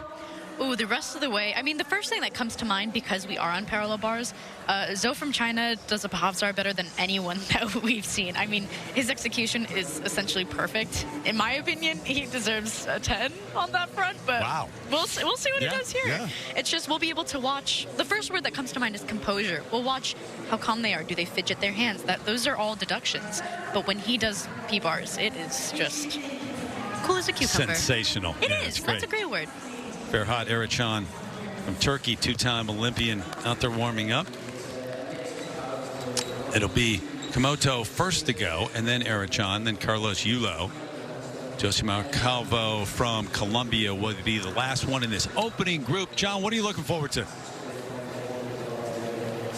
Ooh, the rest of the way. I mean, the first thing that comes to mind, because we are on parallel bars, Zhou from China does a Pahavzar better than anyone that we've seen. I mean, his execution is essentially perfect. In my opinion, he deserves a 10 on that front, but wow. we'll see what he does here. Yeah. It's just we'll be able to watch. The first word that comes to mind is composure. We'll watch how calm they are. Do they fidget their hands? Those are all deductions. But when he does P-bars, it is just cool as a cucumber. Sensational. It yeah, is. Great. That's a great word. Ferhat Erichan from Turkey, two-time Olympian, out there warming up. It'll be Komoto first to go, and then Erichan, then Carlos Yulo. Josimar Calvo from Colombia will be the last one in this opening group. John, what are you looking forward to?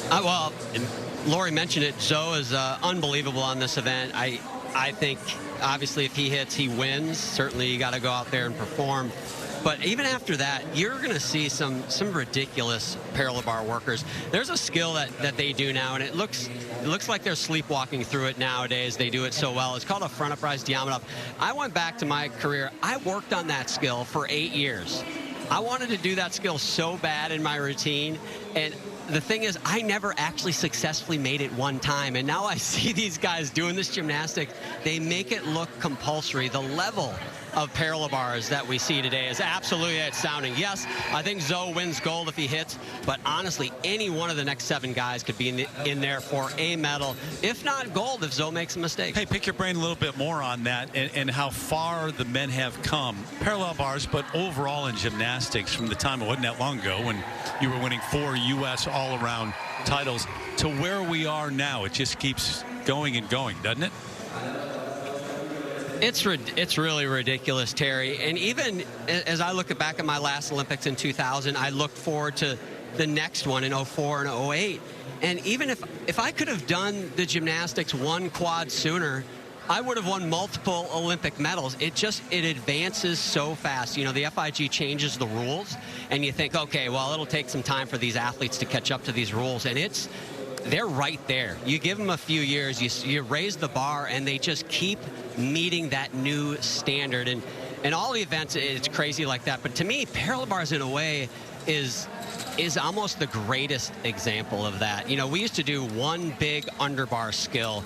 Well, Lori mentioned it. Zhou is unbelievable on this event. I think, obviously, if he hits, he wins. Certainly, you got to go out there and perform. But even after that, you're going to see some ridiculous parallel bar workers. There's a skill that they do now, and it looks like they're sleepwalking through it nowadays. They do it so well. It's called a front uprise diamond up. I went back to my career. I worked on that skill for 8 years. I wanted to do that skill so bad in my routine, and the thing is, I never actually successfully made it one time, and now I see these guys doing this gymnastics. They make it look compulsory. The level of parallel bars that we see today is absolutely astounding. Yes, I think Zhou wins gold if he hits, but honestly, any one of the next 7 guys could be in there for a medal, if not gold, if Zhou makes a mistake. Hey, pick your brain a little bit more on that and how far the men have come. Parallel bars, but overall in gymnastics from the time, it wasn't that long ago, when you were winning 4 U.S. all-around titles to where we are now. It just keeps going and going, doesn't it? It's really ridiculous, Terry. And even as I look back at my last Olympics in 2000, I look forward to the next one in 04 and 08. And even if I could have done the gymnastics 1 quad sooner, I would have won multiple Olympic medals. It advances so fast. You know, the FIG changes the rules, and you think, okay, well, it'll take some time for these athletes to catch up to these rules, and they're right there. You give them a few years, you raise the bar, and they just keep meeting that new standard. And all the events, it's crazy like that. But to me, parallel bars in a way is almost the greatest example of that. You know, we used to do one big underbar skill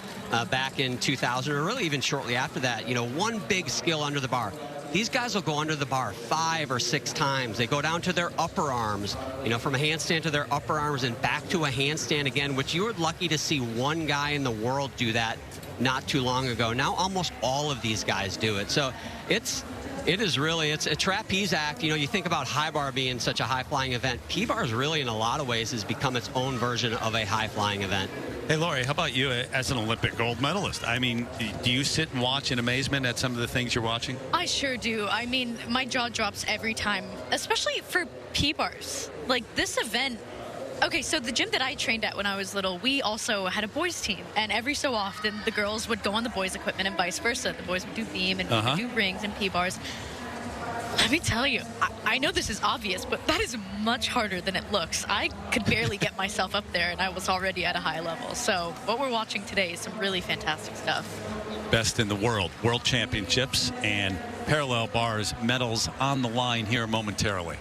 back in 2000, or really even shortly after that. You know, one big skill under the bar. These guys will go under the bar 5 or 6 times. They go down to their upper arms, you know, from a handstand to their upper arms and back to a handstand again, which you were lucky to see one guy in the world do that not too long ago. Now almost all of these guys do it. So it's a trapeze act. You know, you think about high bar being such a high-flying event. P-bars really, in a lot of ways, has become its own version of a high-flying event. Hey, Lori, how about you as an Olympic gold medalist? I mean, do you sit and watch in amazement at some of the things you're watching? I sure do. I mean, my jaw drops every time, especially for P-bars. Like, this event. Okay, so the gym that I trained at when I was little, we also had a boys team. And every so often, the girls would go on the boys' equipment and vice versa. The boys would do beam and we would do rings and P-bars. Let me tell you, I know this is obvious, but that is much harder than it looks. I could barely get myself up there, and I was already at a high level. So what we're watching today is some really fantastic stuff. Best in the world championships and parallel bars medals on the line here momentarily.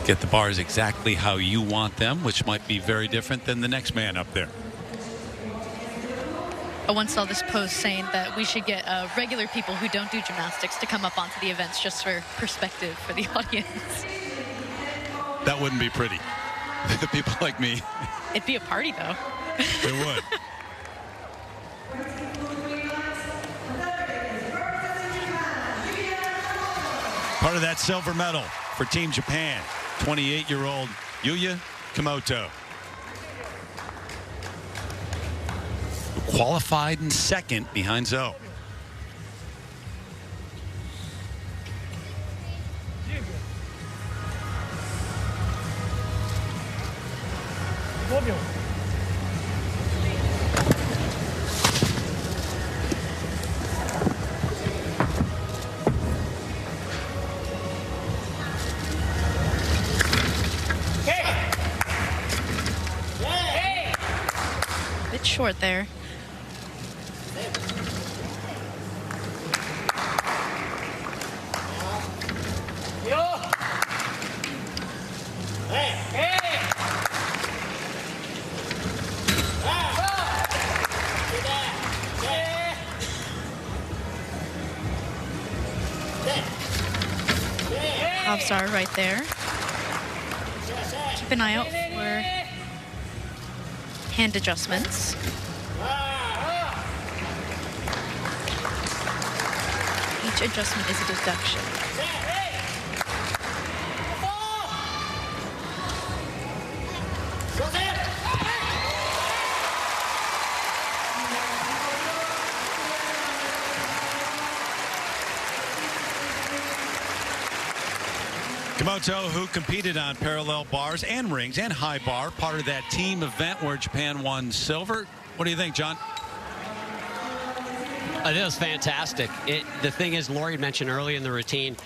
Get the bars exactly how you want them, which might be very different than the next man up there. I once saw this post saying that we should get regular people who don't do gymnastics to come up onto the events just for perspective for the audience. That wouldn't be pretty. People like me. It'd be a party, though. It would. Part of that silver medal for Team Japan, 28-year-old Yuya Komoto. Qualified in second behind Zhou. Bit short there. Avsar right there. Keep an eye out for hand adjustments. Each adjustment is a deduction. Komoto, who competed on parallel bars and rings and high bar, part of that team event where Japan won silver. What do you think, John? It was fantastic. The thing is, Lori mentioned early in the routine,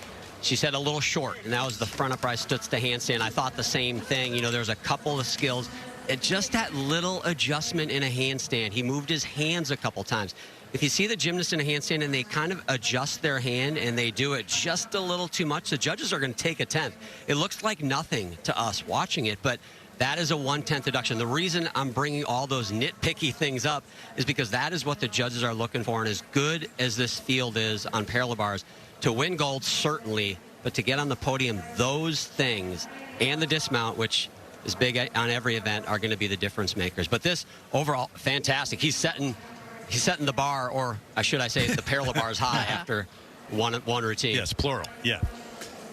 she said a little short, and that was the front upright stutz to handstand. I thought the same thing. You know, there's a couple of skills. Just that little adjustment in a handstand. He moved his hands a couple times. If you see the gymnast in a handstand and they kind of adjust their hand and they do it just a little too much, the judges are going to take a 10th. It looks like nothing to us watching it, but that is a 1/10 deduction. The reason I'm bringing all those nitpicky things up is because that is what the judges are looking for. And as good as this field is on parallel bars, to win gold, certainly, but to get on the podium, those things and the dismount, which is big on every event, are going to be the difference makers. But this overall, fantastic. He's setting the bar, or should I say the parallel bars high after one routine. Yes, plural. Yeah.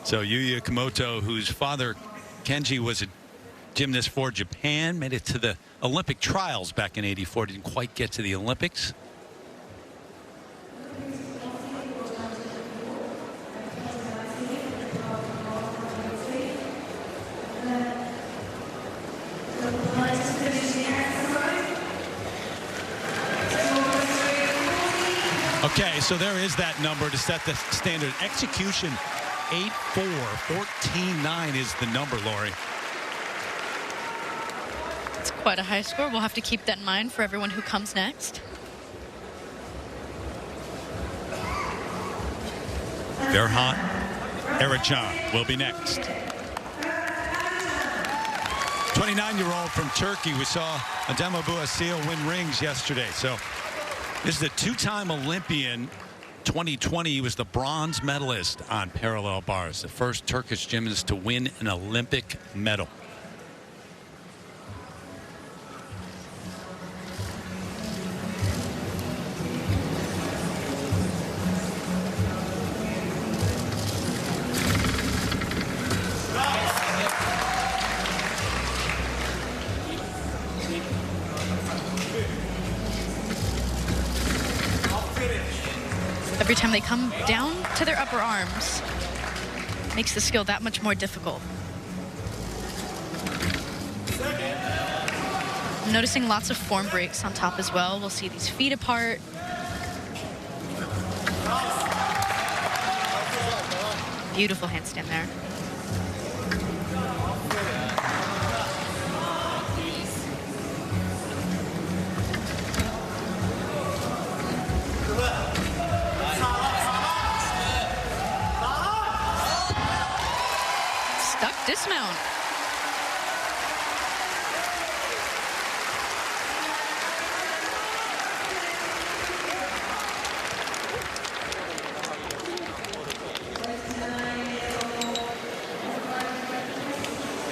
So Yuya Komoto, whose father Kenji was a gymnast for Japan, made it to the Olympic trials back in '84. Didn't quite get to the Olympics. Okay, so there is that number to set the standard. Execution 8-4, 14-9 is the number, Lori. It's quite a high score. We'll have to keep that in mind for everyone who comes next. Verhan Erican will be next. 29-year-old from Turkey. We saw Ademo Buasil win rings yesterday. So this is a two-time Olympian. 2020, he was the bronze medalist on parallel bars, the first Turkish gymnast to win an Olympic medal. Every time they come down to their upper arms, makes the skill that much more difficult. I'm noticing lots of form breaks on top as well. We'll see these feet apart. Beautiful handstand there. Dismount.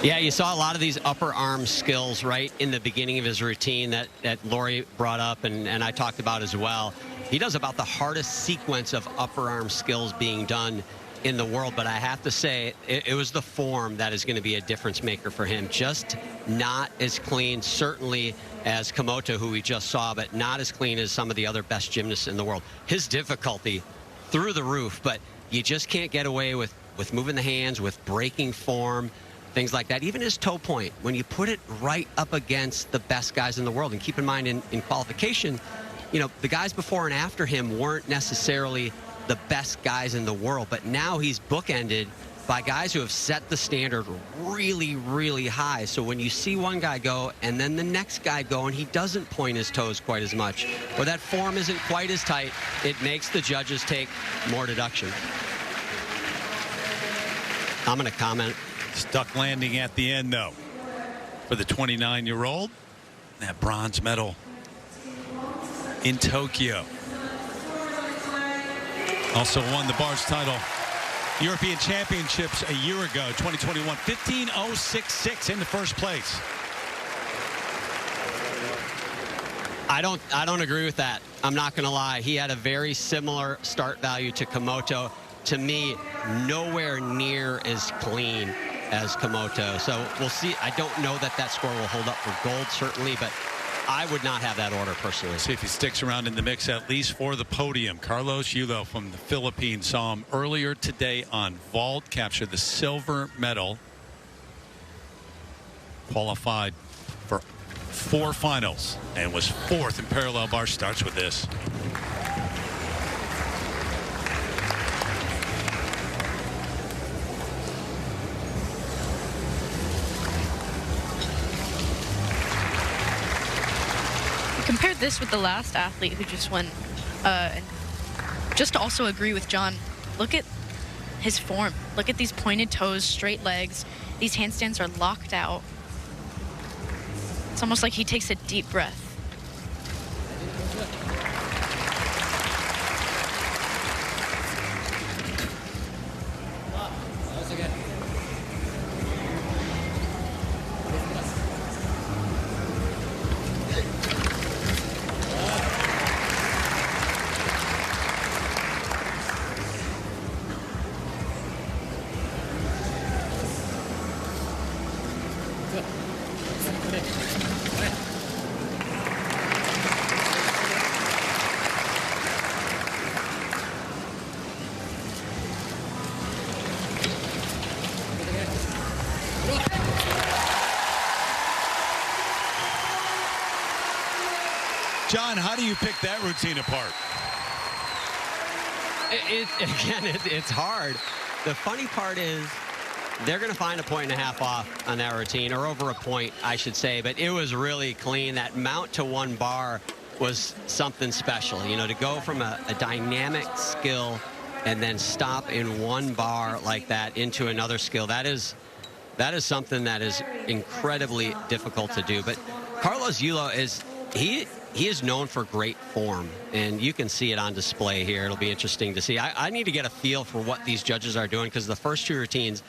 Yeah, you saw a lot of these upper arm skills right in the beginning of his routine that Lori brought up and I talked about as well. He does about the hardest sequence of upper arm skills being done in the world, but I have to say it was the form that is going to be a difference maker for him. Just not as clean, certainly, as Komoto, who we just saw, but not as clean as some of the other best gymnasts in the world. His difficulty through the roof, but you just can't get away with moving the hands, with breaking form, things like that. Even his toe point, when you put it right up against the best guys in the world, and keep in mind in qualification, you know, the guys before and after him weren't necessarily the best guys in the world, but now he's bookended by guys who have set the standard really, really high. So when you see one guy go and then the next guy go and he doesn't point his toes quite as much, or that form isn't quite as tight, it makes the judges take more deduction. I'm going to comment. Stuck landing at the end, though, for the 29-year-old. That bronze medal in Tokyo. Also won the bars title European Championships a year ago, 2021. 15.066 in the first place. I don't agree with that. I'm not going to lie. He had a very similar start value to Komoto. To me, nowhere near as clean as Komoto. So we'll see. I don't know that that score will hold up for gold, certainly, but I would not have that order personally. See if he sticks around in the mix at least for the podium. Carlos Yulo from the Philippines saw him earlier today on vault, captured the silver medal, qualified for 4 finals, and was 4th in parallel bar. Starts with this. Compare this with the last athlete who just went, and just to also agree with John, look at his form. Look at these pointed toes, straight legs. These handstands are locked out. It's almost like he takes a deep breath. John, how do you pick that routine apart? It's hard. The funny part is they're going to find 1.5 points off on that routine, or over 1 point, I should say. But it was really clean. That mount to 1 bar was something special. You know, to go from a dynamic skill and then stop in 1 bar like that into another skill, that is something that is incredibly difficult to do. But Carlos Yulo he is known for great form, and you can see it on display here. It'll be interesting to see. I need to get a feel for what these judges are doing, because the first 2 routines,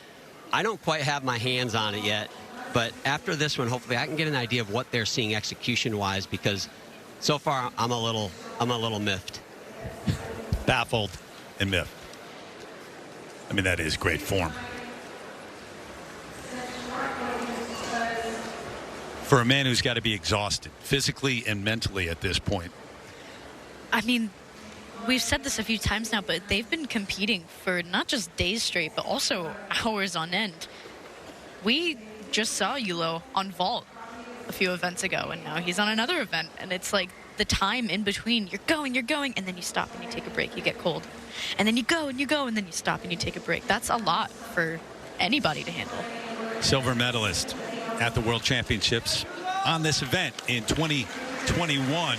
I don't quite have my hands on it yet. But after this one, hopefully I can get an idea of what they're seeing execution-wise, because so far I'm a little miffed. Baffled and miffed. I mean, that is great form. For a man who's got to be exhausted physically and mentally at this point. I mean, we've said this a few times now, but they've been competing for not just days straight, but also hours on end. We just saw Yulo on vault a few events ago, and now he's on another event. And it's like the time in between, you're going, and then you stop and you take a break, you get cold. And then you go, and then you stop and you take a break. That's a lot for anybody to handle. Silver medalist at the World Championships on this event in 2021.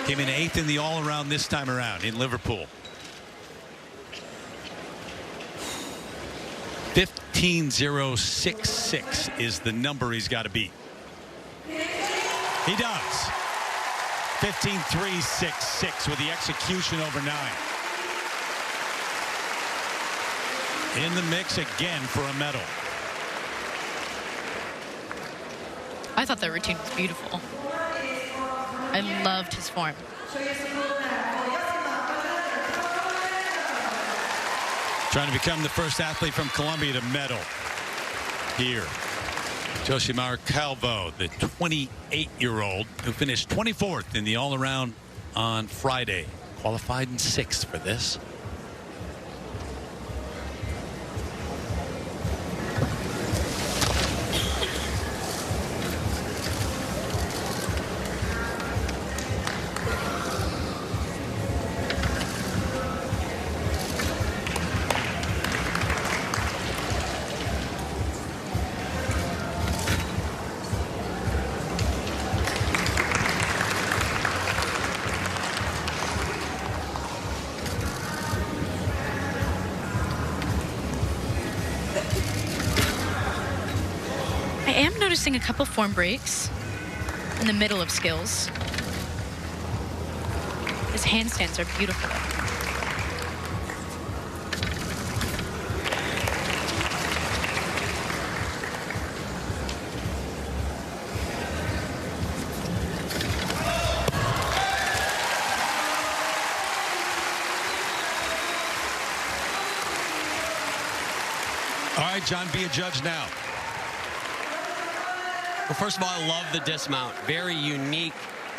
Came in 8th in the all-around this time around in Liverpool. 15.066 is the number he's got to beat. He does. 15.366 with the execution over 9. In the mix again for a medal. I thought that routine was beautiful. I loved his form. Trying to become the first athlete from Colombia to medal here. Josimar Calvo, the 28-year-old who finished 24th in the all-around on Friday. Qualified in 6th for this. Noticing a couple form breaks in the middle of skills. His handstands are beautiful. All right, John, be a judge now. Well, first of all, I love the dismount. Very unique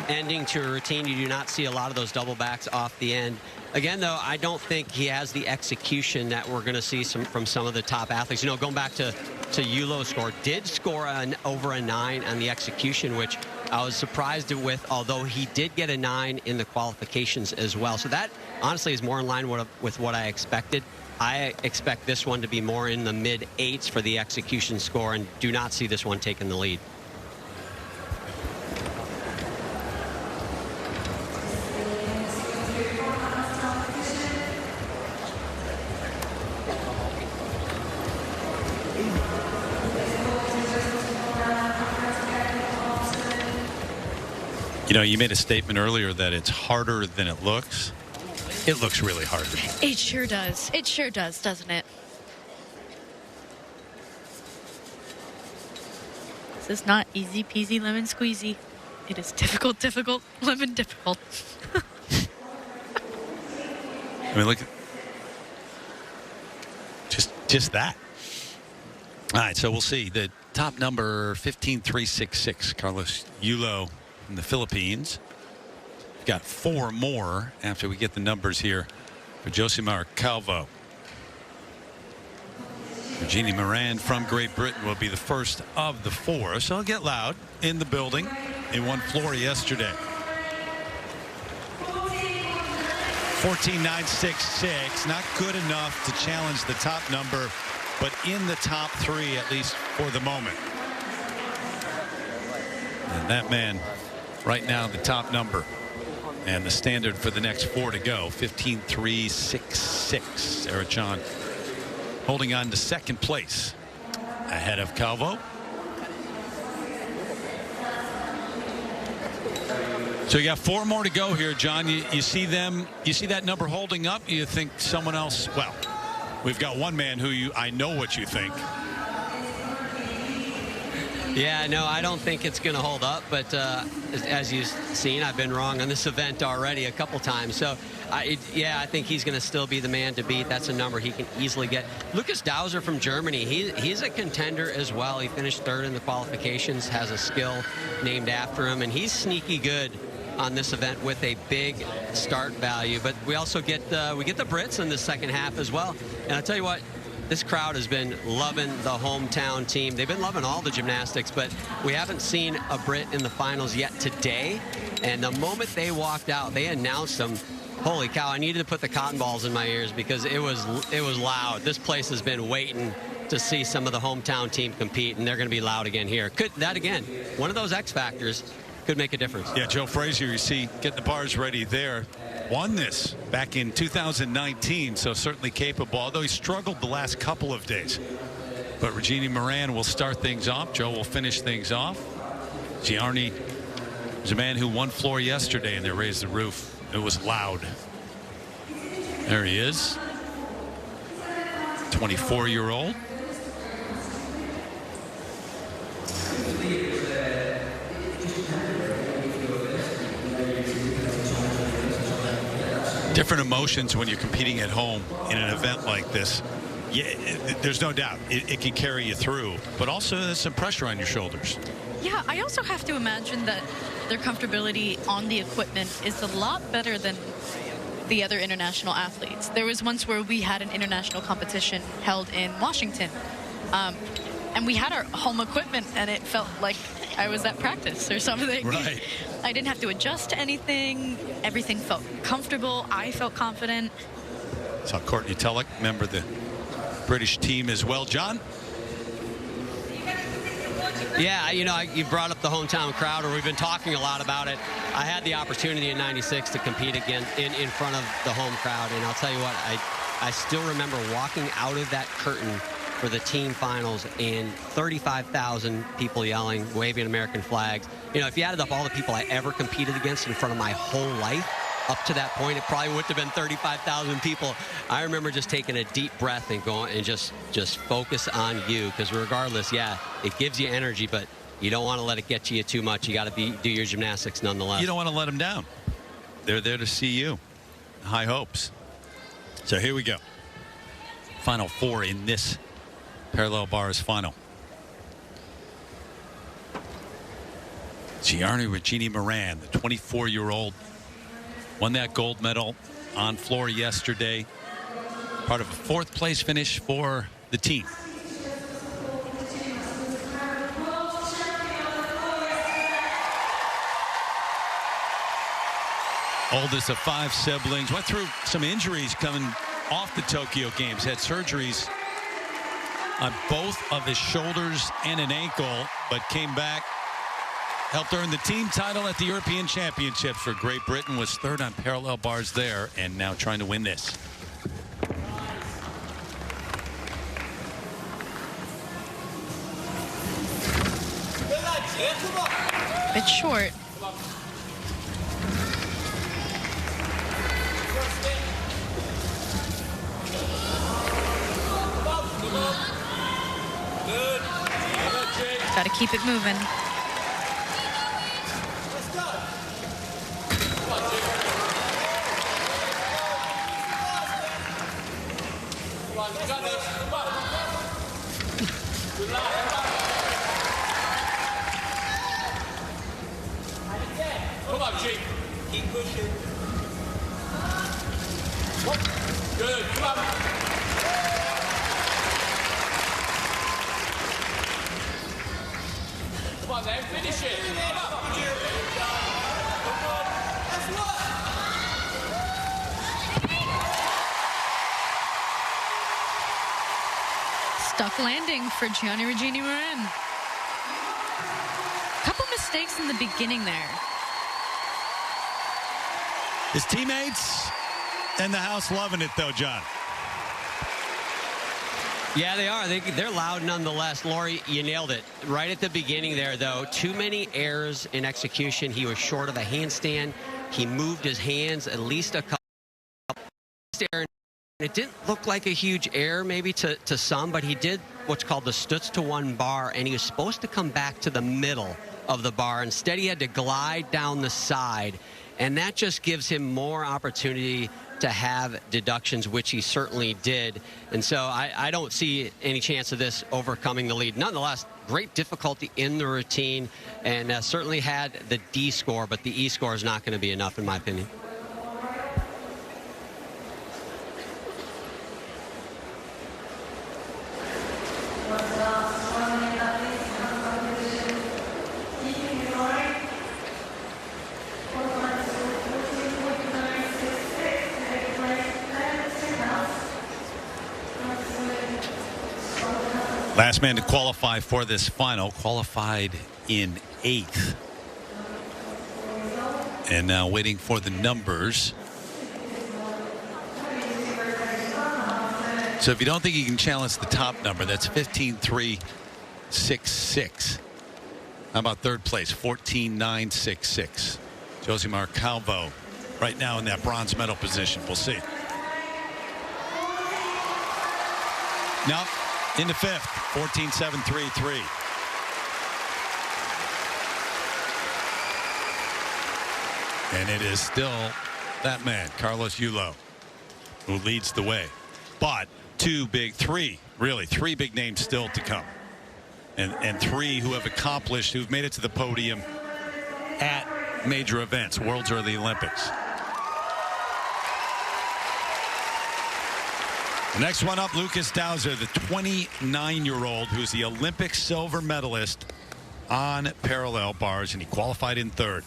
ending to a routine. You do not see a lot of those double backs off the end. Again, though, I don't think he has the execution that we're going to see from some of the top athletes. You know, going back to Yulo's score, did score over a 9 on the execution, which I was surprised with, although he did get a 9 in the qualifications as well. So that, honestly, is more in line with what I expected. I expect this one to be more in the mid-8s for the execution score, and do not see this one taking the lead. You know, you made a statement earlier that it's harder than it looks. It looks really hard to me. It sure does. It sure does, doesn't it? This is not easy peasy lemon squeezy. It is difficult, difficult, lemon difficult. I mean, look at just that. All right, so we'll see. The top number, 15,366, Carlos Yulo from the Philippines. We've got 4 more after we get the numbers here for Josimar Calvo. Virginie Moran from Great Britain will be the first of the 4. So it'll get loud in the building. They won floor yesterday. 14,966, not good enough to challenge the top number, but in the top 3 at least for the moment. And that man right now the top number, and the standard for the next 4 to go, 15,366. Eric John holding on to second place ahead of Calvo. So you got 4 more to go here, John. You see them, you see that number holding up. You think someone else, well, we've got one man who I know what you think. Yeah, no, I don't think it's going to hold up. But as you've seen, I've been wrong on this event already a couple times. So, I think he's going to still be the man to beat. That's a number he can easily get. Lucas Dauser from Germany, he's a contender as well. He finished 3rd in the qualifications, has a skill named after him, and he's sneaky good on this event with a big start value. But we also get the Brits in the second half as well. And I'll tell you what, this crowd has been loving the hometown team. They've been loving all the gymnastics, but we haven't seen a Brit in the finals yet today. And the moment they walked out, they announced them. Holy cow, I needed to put the cotton balls in my ears because it was loud. This place has been waiting to see some of the hometown team compete, and they're going to be loud again here. Could that again, one of those X factors could make a difference. Yeah, Joe Frazier, you see, getting the bars ready there. Won this back in 2019, so certainly capable, although he struggled the last couple of days. But Virginie Moran will start things off. Joe will finish things off. Giarni was a man who won floor yesterday, and they raised the roof. It was loud. There he is. 24-year-old. Different emotions when you're competing at home in an event like this. Yeah, there's no doubt it can carry you through, but also there's some pressure on your shoulders. Yeah, I also have to imagine that their comfortability on the equipment is a lot better than the other international athletes. There was once where we had an international competition held in Washington, and we had our home equipment, and it felt like I was at practice or something. Right. I didn't have to adjust to anything. Everything felt comfortable. I felt confident. Saw Courtney Tulloch, member of the British team as well. John? Yeah, you know, you brought up the hometown crowd, or we've been talking a lot about it. I had the opportunity in '96 to compete again in front of the home crowd, and I'll tell you what, I still remember walking out of that curtain for the team finals and 35,000 people yelling, waving American flags. You know, if you added up all the people I ever competed against in front of my whole life, up to that point, it probably wouldn't have been 35,000 people. I remember just taking a deep breath and going and just focus on you, because regardless, yeah, it gives you energy, but you don't want to let it get to you too much. You got to do your gymnastics nonetheless. You don't want to let them down. They're there to see you. High hopes. So here we go. Final 4 in this parallel bars final. Gianni Regini Moran, the 24-year-old, won that gold medal on floor yesterday. Part of a fourth place finish for the team. Oldest of 5 siblings, went through some injuries coming off the Tokyo Games, had surgeries on both of his shoulders and an ankle, but came back, helped earn the team title at the European Championships for Great Britain, was third on parallel bars there, and now trying to win this. Bit short. Got to keep it moving. Come on, Jake. Keep pushing. Good. Come on. Come on, then. Finish it. Stuck landing for Gianni Regini Moran. Couple mistakes in the beginning there. His teammates and the house loving it, though, John. Yeah, they are. They're loud nonetheless. Laurie, you nailed it. Right at the beginning there, though, too many errors in execution. He was short of a handstand. He moved his hands at least a couple. It didn't look like a huge error maybe to some, but he did what's called the Stutz to 1 bar, and he was supposed to come back to the middle of the bar. Instead, he had to glide down the side, and that just gives him more opportunity to have deductions, which he certainly did. And so I don't see any chance of this overcoming the lead. Nonetheless, great difficulty in the routine, and certainly had the D score, but the E score is not going to be enough, in my opinion. Last man to qualify for this final, qualified in 8th. And now waiting for the numbers. So if you don't think you can challenge the top number, that's 15.366. How about third place, 14.966. Josimar Calvo right now in that bronze medal position. We'll see. Now into 5th, 14.733. And it is still that man, Carlos Yulo, who leads the way. But three big names still to come. And 3 who have accomplished, who've made it to the podium at major events, Worlds or the Olympics. The next one up, Lucas Dowser, the 29-year-old who's the Olympic silver medalist on parallel bars, and he qualified in 3rd.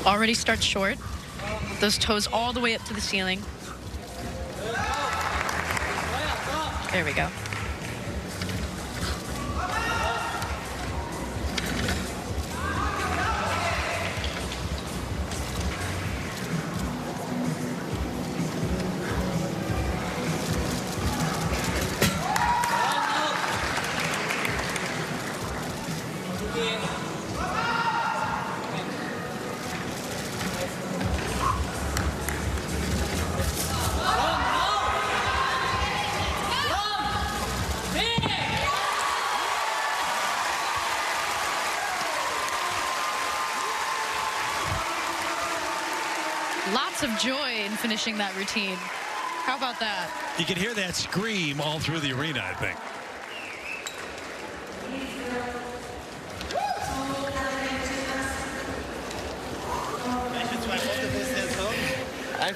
Already starts short. Those toes all the way up to the ceiling. There we go. Lots of joy in finishing that routine. How about that? You can hear that scream all through the arena, I think.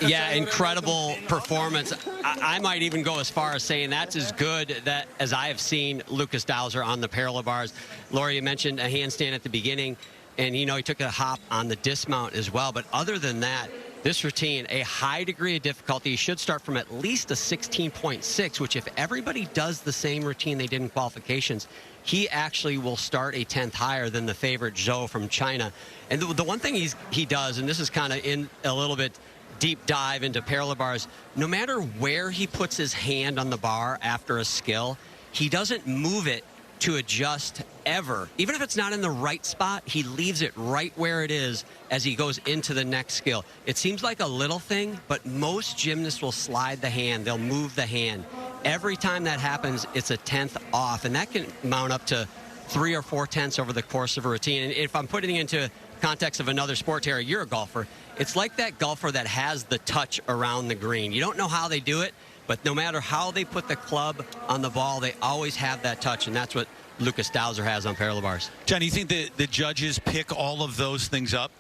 Yeah, incredible performance. I might even go as far as saying that's as good as I have seen Lukas Dauser on the parallel bars. Laura, you mentioned a handstand at the beginning, and he took a hop on the dismount as well. But other than that, this routine, a high degree of difficulty. You should start from at least a 16.6, which if everybody does the same routine they did in qualifications, he actually will start a 10th higher than the favorite Zhou from China. And the one thing he does, and this is kind of in a little bit deep dive into parallel bars, no matter where he puts his hand on the bar after a skill, he doesn't move it to adjust ever. Even if it's not in the right spot, he leaves it right where it is as he goes into the next skill. It seems like a little thing, but most gymnasts will slide the hand. They'll move the hand. Every time that happens, it's a 10th off, and that can mount up to 3 or 4 tenths over the course of a routine. And if I'm putting it into context of another sport, Terry, you're a golfer. It's like that golfer that has the touch around the green. You don't know how they do it, but no matter how they put the club on the ball, they always have that touch, and that's what Lukas Dauser has on parallel bars. John, do you think the judges pick all of those things up?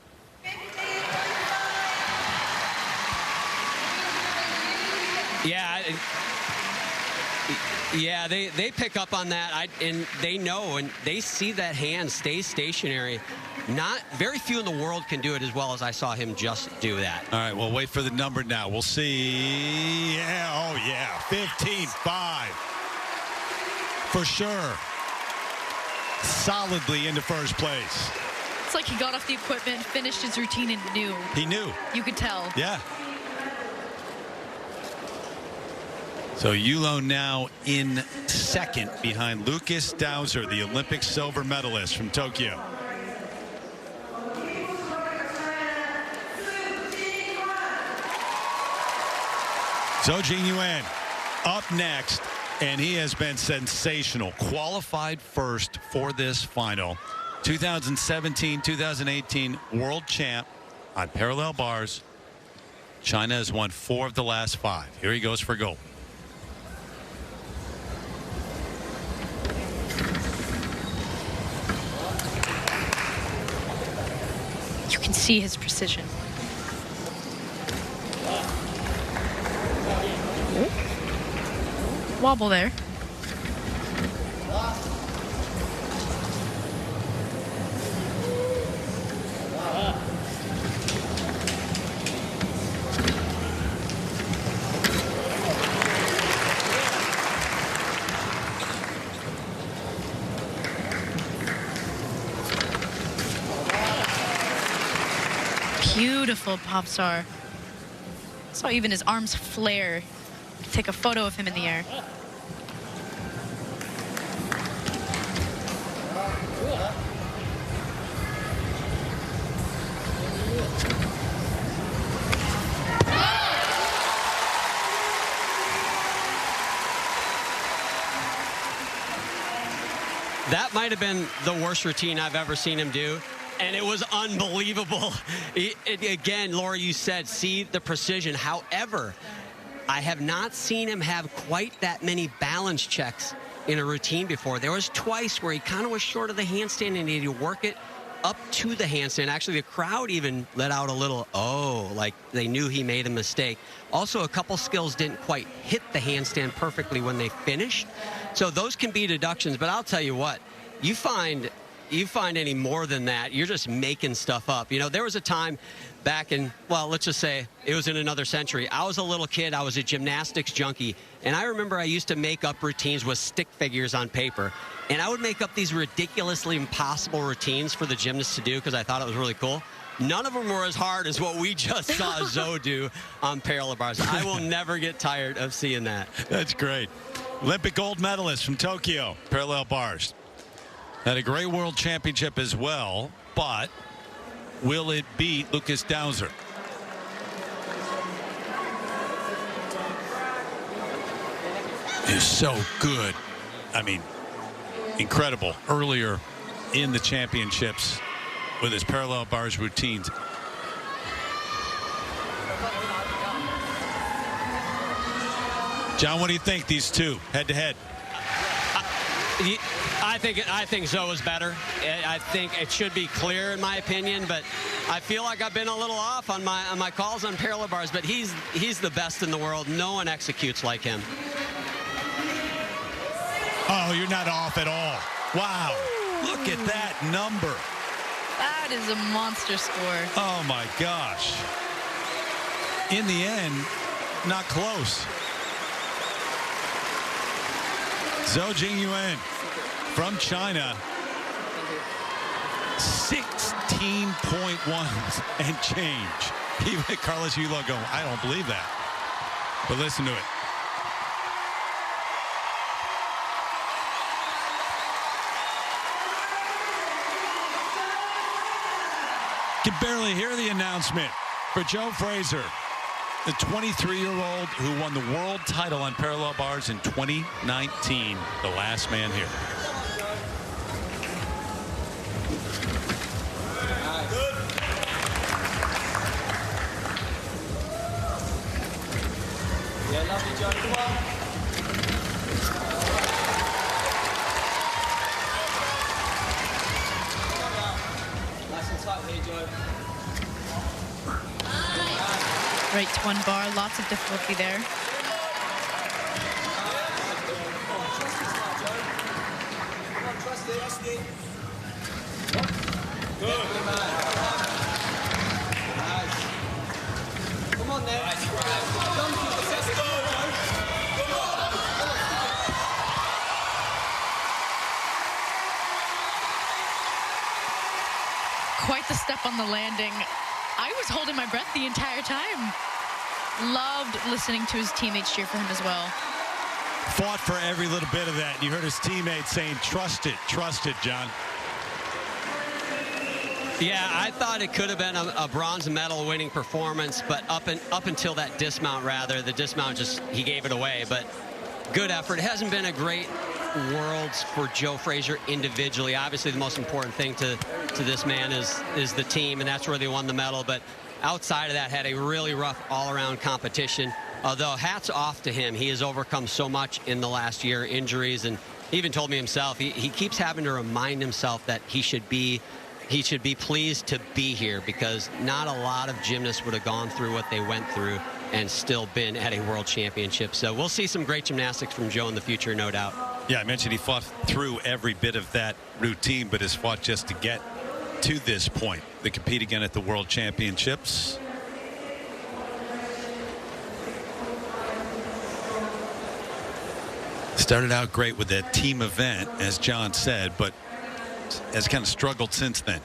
Yeah, they pick up on that, and they know, and they see that hand stay stationary. Not very few in the world can do it as well as I saw him just do that. All right, we'll wait for the number now. We'll see. Yeah, oh yeah, 15.5 for sure. Solidly into first place. It's like he got off the equipment, finished his routine, and knew. He knew. You could tell. Yeah. So Yulo now in second behind Lukas Dauser, the Olympic silver medalist from Tokyo. Zhou Jingyuan up next, and he has been sensational. Qualified first for this final. 2017, 2018 world champ on parallel bars. China has won 4 of the last 5. Here he goes for gold. You can see his precision. Wobble there. Beautiful pop star. Saw even his arms flare. Take a photo of him in the air. That might have been the worst routine I've ever seen him do. And it was unbelievable. Again, Laura, you said, see the precision. However, I have not seen him have quite that many balance checks in a routine before. There was twice where he kind of was short of the handstand and he had to work it up to the handstand. Actually, the crowd even let out a little, oh, like they knew he made a mistake. Also, a couple skills didn't quite hit the handstand perfectly when they finished. So those can be deductions, but I'll tell you what, you find any more than that, you're just making stuff up. You know, there was a time back in, well, let's just say it was in another century. I was a little kid. I was a gymnastics junkie. And I remember I used to make up routines with stick figures on paper. And I would make up these ridiculously impossible routines for the gymnasts to do because I thought it was really cool. None of them were as hard as what we just saw Zhou do on parallel bars. I will never get tired of seeing that. That's great. Olympic gold medalist from Tokyo, parallel bars. Had a great world championship as well, but will it beat Lukas Dauser? Is so good. I mean, incredible. Earlier in the championships with his parallel bars routines. John, what do you think, these two, head-to-head? I think Zoe is better. I think it should be clear, in my opinion, but I feel like I've been a little off on my calls on parallel bars, but he's the best in the world. No one executes like him. Oh, you're not off at all. Wow. Look at that number. That is a monster score. Oh, my gosh. In the end, not close. Zhou Jingyuan from China, 16.1 and change. Even Carlos Yulo going, I don't believe that. But listen to it. Can barely hear the announcement for Joe Frazier, the 23-year-old who won the world title on parallel bars in 2019, the last man here. Yeah, lovely, Joe. Come on. Nice and tight here, Joe. Right to one bar, lots of difficulty there. Good. Nice. Come on, then. Quite the step on the landing. I was holding my breath the entire time. Loved listening to his teammates cheer for him as well. Fought for every little bit of that. You heard his teammates saying, trust it, John. Yeah, I thought it could have been a bronze medal winning performance, but up until that dismount, the dismount he gave it away. But good effort. It hasn't been a great Worlds for Joe Frazier individually. Obviously, the most important thing to this man is the team, and that's where they won the medal. But outside of that, had a really rough all-around competition. Although hats off to him, he has overcome so much in the last year, injuries, and he even told me himself he keeps having to remind himself that he should be pleased to be here, because not a lot of gymnasts would have gone through what they went through and still been at a world championship. So we'll see some great gymnastics from Joe in the future, no doubt. Yeah, I mentioned he fought through every bit of that routine, but has fought just to get to this point. They compete again at the World Championships. Started out great with that team event, as John said, but has kind of struggled since then.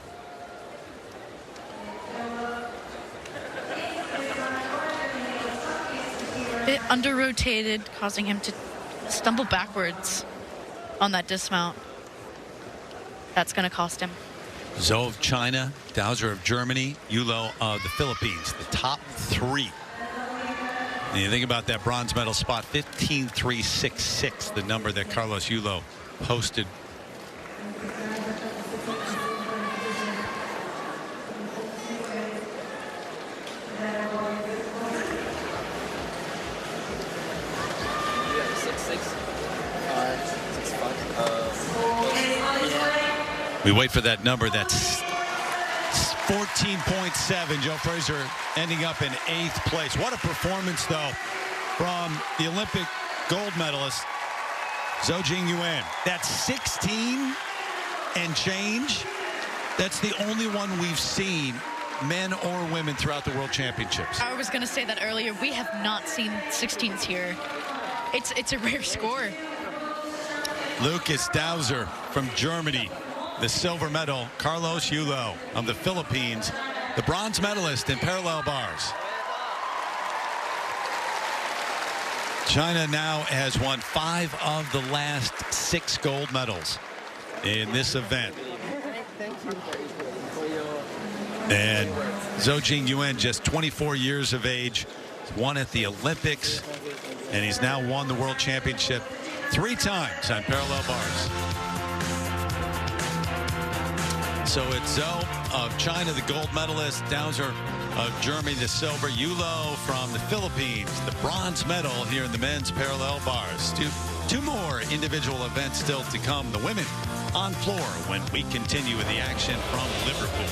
Bit under-rotated, causing him to stumble backwards on that dismount. That's going to cost him. Zhou of China, Dowser of Germany, Yulo of the Philippines, the top three. And you think about that bronze medal spot, 15.366, the number that Carlos Yulo posted. We wait for that number. That's 14.7. Joe Frazier ending up in 8th place. What a performance, though, from the Olympic gold medalist, Zhou Jingyuan. That's 16 and change. That's the only one we've seen, men or women, throughout the World Championships. I was going to say that earlier. We have not seen 16s here. It's a rare score. Lucas Dowser from Germany. The silver medal, Carlos Yulo of the Philippines, the bronze medalist in parallel bars. China now has won 5 of the last 6 gold medals in this event. And Zhou Jingyuan, just 24 years of age, won at the Olympics, and he's now won the World Championship 3 times on parallel bars. So it's Zhou of China, the gold medalist. Dowser of Germany, the silver. Yulo from the Philippines, the bronze medal here in the men's parallel bars. Two more individual events still to come. The women on floor when we continue with the action from Liverpool.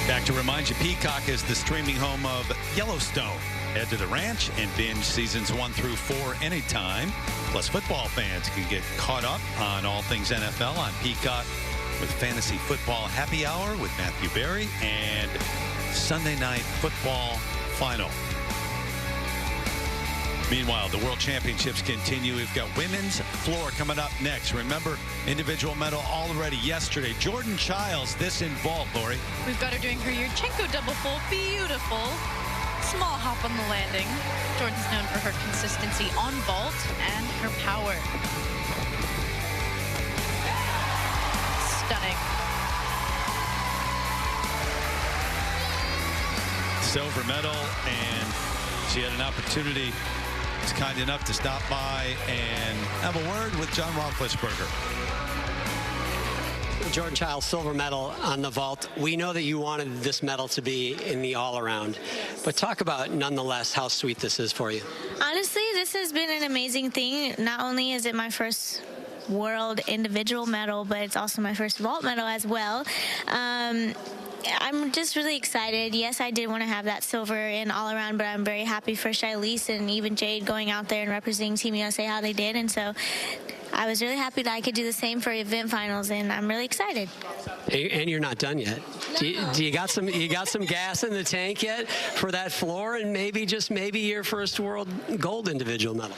Back to remind you, Peacock is the streaming home of Yellowstone. Head to the ranch and binge seasons 1 through 4 anytime. Plus, football fans can get caught up on all things NFL on Peacock with Fantasy Football Happy Hour with Matthew Berry and Sunday Night Football Final. Meanwhile, the World Championships continue. We've got women's floor coming up next. Remember, individual medal already yesterday. Jordan Childs, this in vault, Lori. We've got her doing her Yurchenko double full. Beautiful. Small hop on the landing. Jordan's known for her consistency on vault and her power. Stunning. Silver medal, and she had an opportunity. Was kind enough to stop by and have a word with John Roethlisberger. Jordan Childs, silver medal on the vault. We know that you wanted this medal to be in the all-around, but talk about, nonetheless, how sweet this is for you. Honestly, this has been an amazing thing. Not only is it my first world individual medal, but it's also my first vault medal as well. I'm just really excited. Yes, I did want to have that silver in all around, but I'm very happy for Shilese and even Jade going out there and representing Team USA how they did. And so I was really happy that I could do the same for event finals, and I'm really excited. And you're not done yet. No. Do you got some gas in the tank yet for that floor, and maybe your first world gold individual medal?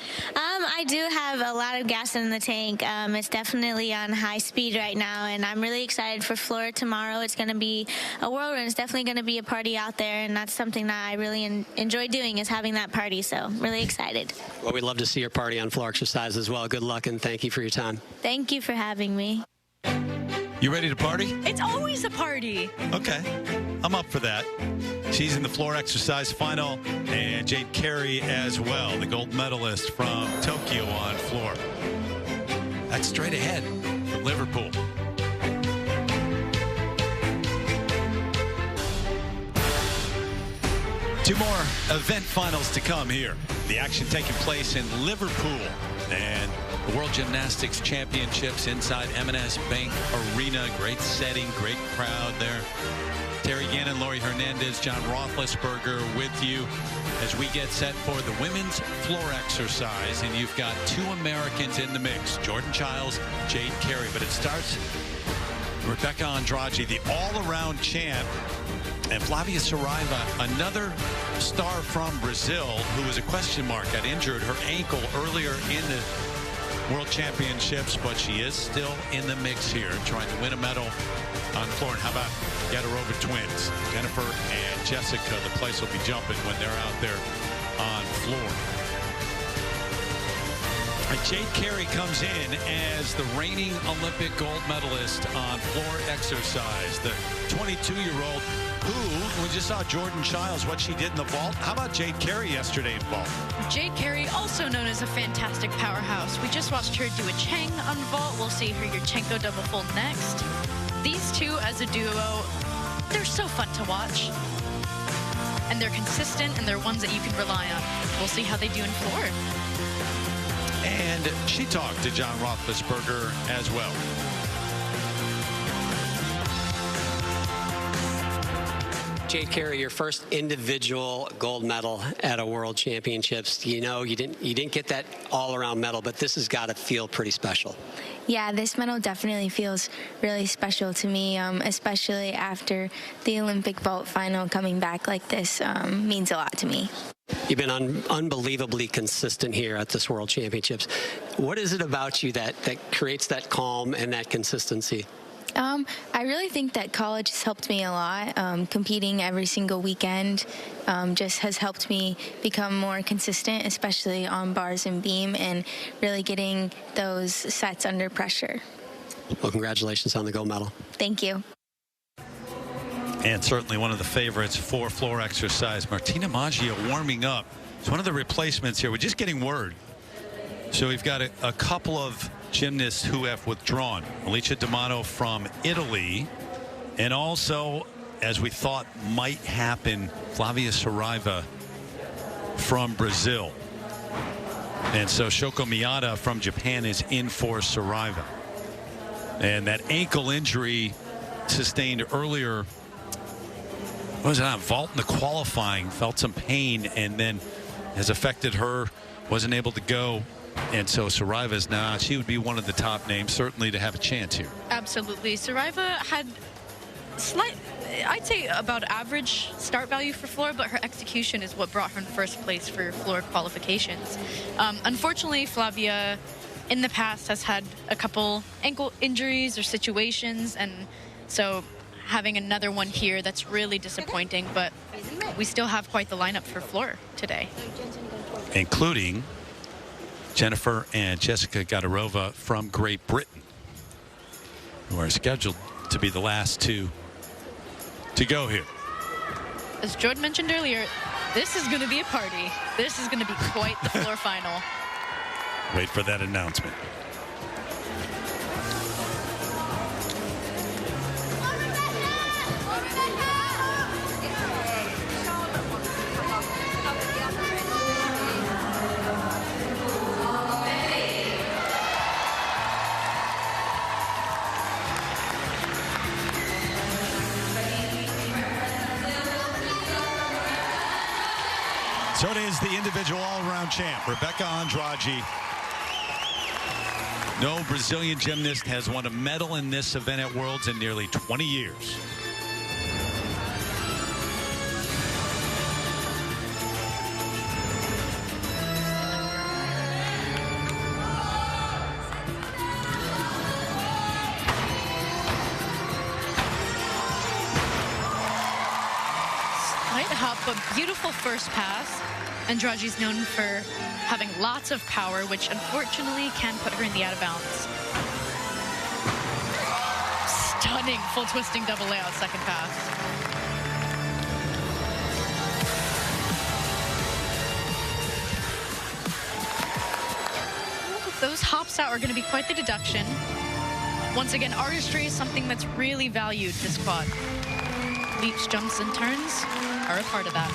I do have a lot of gas in the tank. It's definitely on high speed right now, and I'm really excited for Florida tomorrow. It's going to be a whirlwind. It's definitely going to be a party out there, and that's something that I really enjoy doing, is having that party. So I'm really excited. Well, we'd love to see your party on floor exercise as well. Good luck, and thank you for your time. Thank you for having me. You ready to party? It's always a party. Okay, I'm up for that. She's in the floor exercise final, and Jade Carey as well, the gold medalist from Tokyo on floor. That's straight ahead from Liverpool. Two more event finals to come here. The action taking place in Liverpool, and the World Gymnastics Championships inside M&S Bank Arena. Great setting, great crowd there. Terry Gannon, Lori Hernandez, John Roethlisberger with you as we get set for the women's floor exercise. And you've got two Americans in the mix, Jordan Childs, Jade Carey. But it starts Rebecca Andrade, the all-around champ, and Flavia Saraiva, another star from Brazil who was a question mark, got injured her ankle earlier in the World Championships, but she is still in the mix here, trying to win a medal on floor. And how about Gadarova twins, Jennifer and Jessica? The place will be jumping when they're out there on floor. Jade Carey comes in as the reigning Olympic gold medalist on floor exercise. The 22-year-old who, we just saw Jordan Childs, what she did in the vault. How about Jade Carey yesterday in vault? Jade Carey, also known as a fantastic powerhouse. We just watched her do a Chang on vault. We'll see her Yurchenko double full next. These two as a duo, they're so fun to watch. And they're consistent, and they're ones that you can rely on. We'll see how they do in floor. And she talked to John Roethlisberger as well. Jade Carey, your first individual gold medal at a World Championships. You know, you didn't get that all-around medal, but this has got to feel pretty special. Yeah, this medal definitely feels really special to me, especially after the Olympic vault final. Coming back like this means a lot to me. You've been unbelievably consistent here at this World Championships. What is it about you that creates that calm and that consistency? I really think that college has helped me a lot. Competing every single weekend just has helped me become more consistent, especially on bars and beam, and really getting those sets under pressure. Well, congratulations on the gold medal. Thank you. And certainly one of the favorites for floor exercise, Martina Maggio warming up. It's one of the replacements here. We're just getting word. So we've got a couple of gymnasts who have withdrawn. Alicia D'Amato from Italy, and also, as we thought might happen, Flavia Saraiva from Brazil. And so Shoko Miyata from Japan is in for Saraiva. And that ankle injury sustained earlier, was it on vault in the qualifying, felt some pain, and then has affected her, wasn't able to go. And so Saraiva's now, she would be one of the top names, certainly, to have a chance here. Absolutely. Saraiva had I'd say about average start value for floor, but her execution is what brought her in first place for floor qualifications. Unfortunately, Flavia in the past has had a couple ankle injuries or situations, and so having another one here, that's really disappointing, but we still have quite the lineup for floor today. Including Jennifer and Jessica Gadarova from Great Britain, who are scheduled to be the last two to go here. As Jordan mentioned earlier, this is going to be a party. This is going to be quite the floor final. Wait for that announcement. So it is the individual all-around champ, Rebecca Andrade. No Brazilian gymnast has won a medal in this event at Worlds in nearly 20 years. Slight hop, but beautiful first pass. Andrade's known for having lots of power, which unfortunately can put her in the out of bounds. Stunning full twisting double layout second pass. Those hops out are going to be quite the deduction. Once again, artistry is something that's really valued this quad. Leaps, jumps, and turns are a part of that.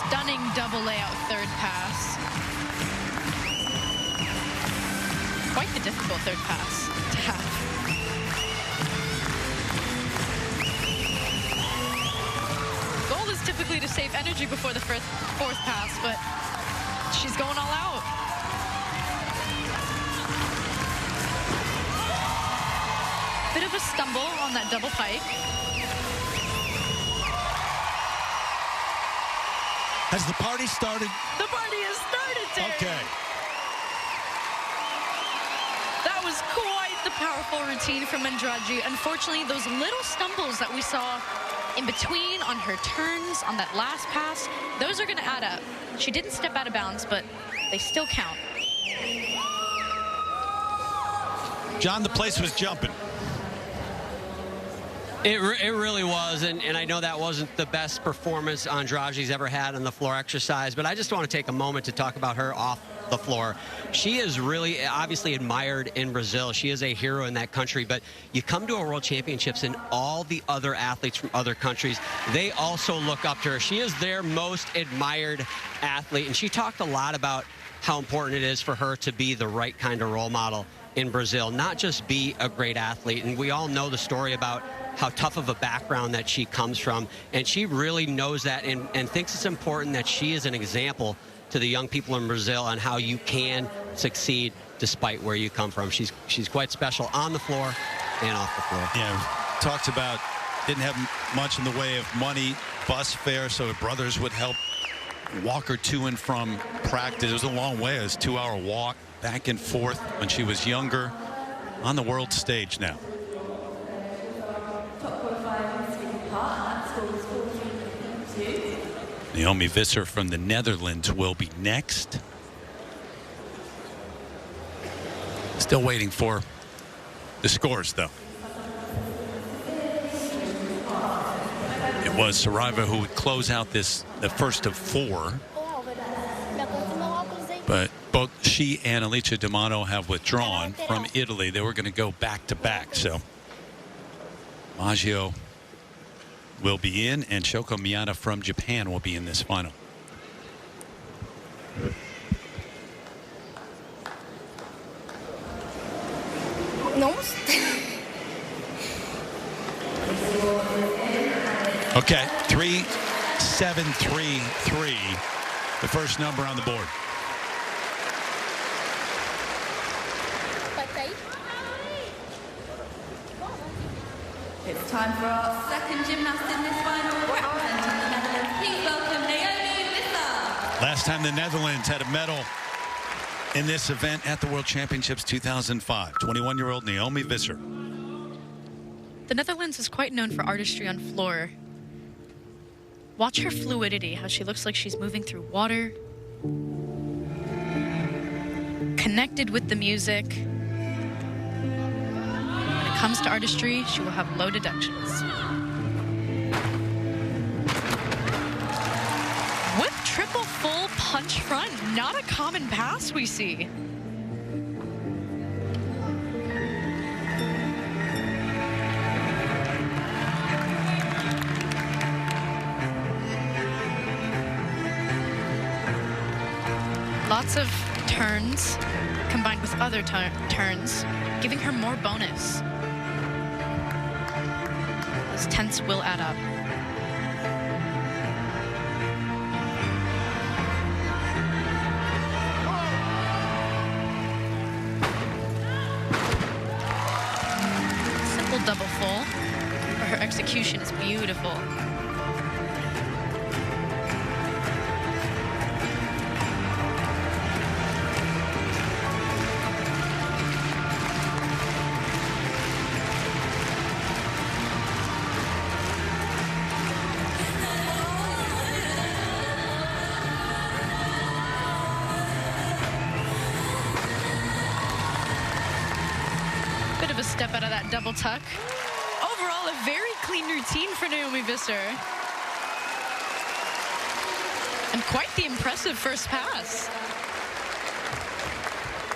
Stunning double layout third pass. Quite the difficult third pass to have. Goal is typically to save energy before the fourth pass, but she's going all out. Bit of a stumble on that double pike. Has the party started? The party has started, Terry. Okay. That was quite the powerful routine from Andrade. Unfortunately, those little stumbles that we saw in between on her turns on that last pass, those are going to add up. She didn't step out of bounds, but they still count. John, the place was jumping. It really was, and I know that wasn't the best performance Andrade's ever had on the floor exercise, but I just want to take a moment to talk about her off the floor. She is really obviously admired in Brazil. She is a hero in that country, but you come to a World Championships and all the other athletes from other countries, they also look up to her. She is their most admired athlete, and she talked a lot about how important it is for her to be the right kind of role model in Brazil, not just be a great athlete. And we all know the story about how tough of a background that she comes from, and she really knows that and thinks it's important that she is an example to the young people in Brazil on how you can succeed despite where you come from. She's quite special on the floor and off the floor. Yeah, talks about didn't have much in the way of money, bus fare, so her brothers would help walk her to and from practice. It was a long way. It was a 2-hour walk back and forth when she was younger. On the world stage now. Naomi Visser from the Netherlands will be next. Still waiting for the scores, though. It was Saraiva who would close out the first of 4. But both she and Alicia D'Amato have withdrawn from Italy. They were going to go back-to-back. So Maggio will be in, and Shoko Miyata from Japan will be in this final. Okay, 3-7-3-3, the first number on the board. It's time for our second gymnast in this final, representing the Netherlands. Please welcome Naomi Visser. Last time the Netherlands had a medal in this event at the World Championships 2005. 21-year-old Naomi Visser. The Netherlands is quite known for artistry on floor. Watch her fluidity, how she looks like she's moving through water. Connected with the music. When it comes to artistry, she will have low deductions. Whip triple full punch front, not a common pass we see. Lots of turns combined with other turns, giving her more bonus. Those tenths will add up. Simple double full, but her execution is beautiful. Bit of a step out of that double tuck. Overall, a very clean routine for Naomi Visser. And quite the impressive first pass.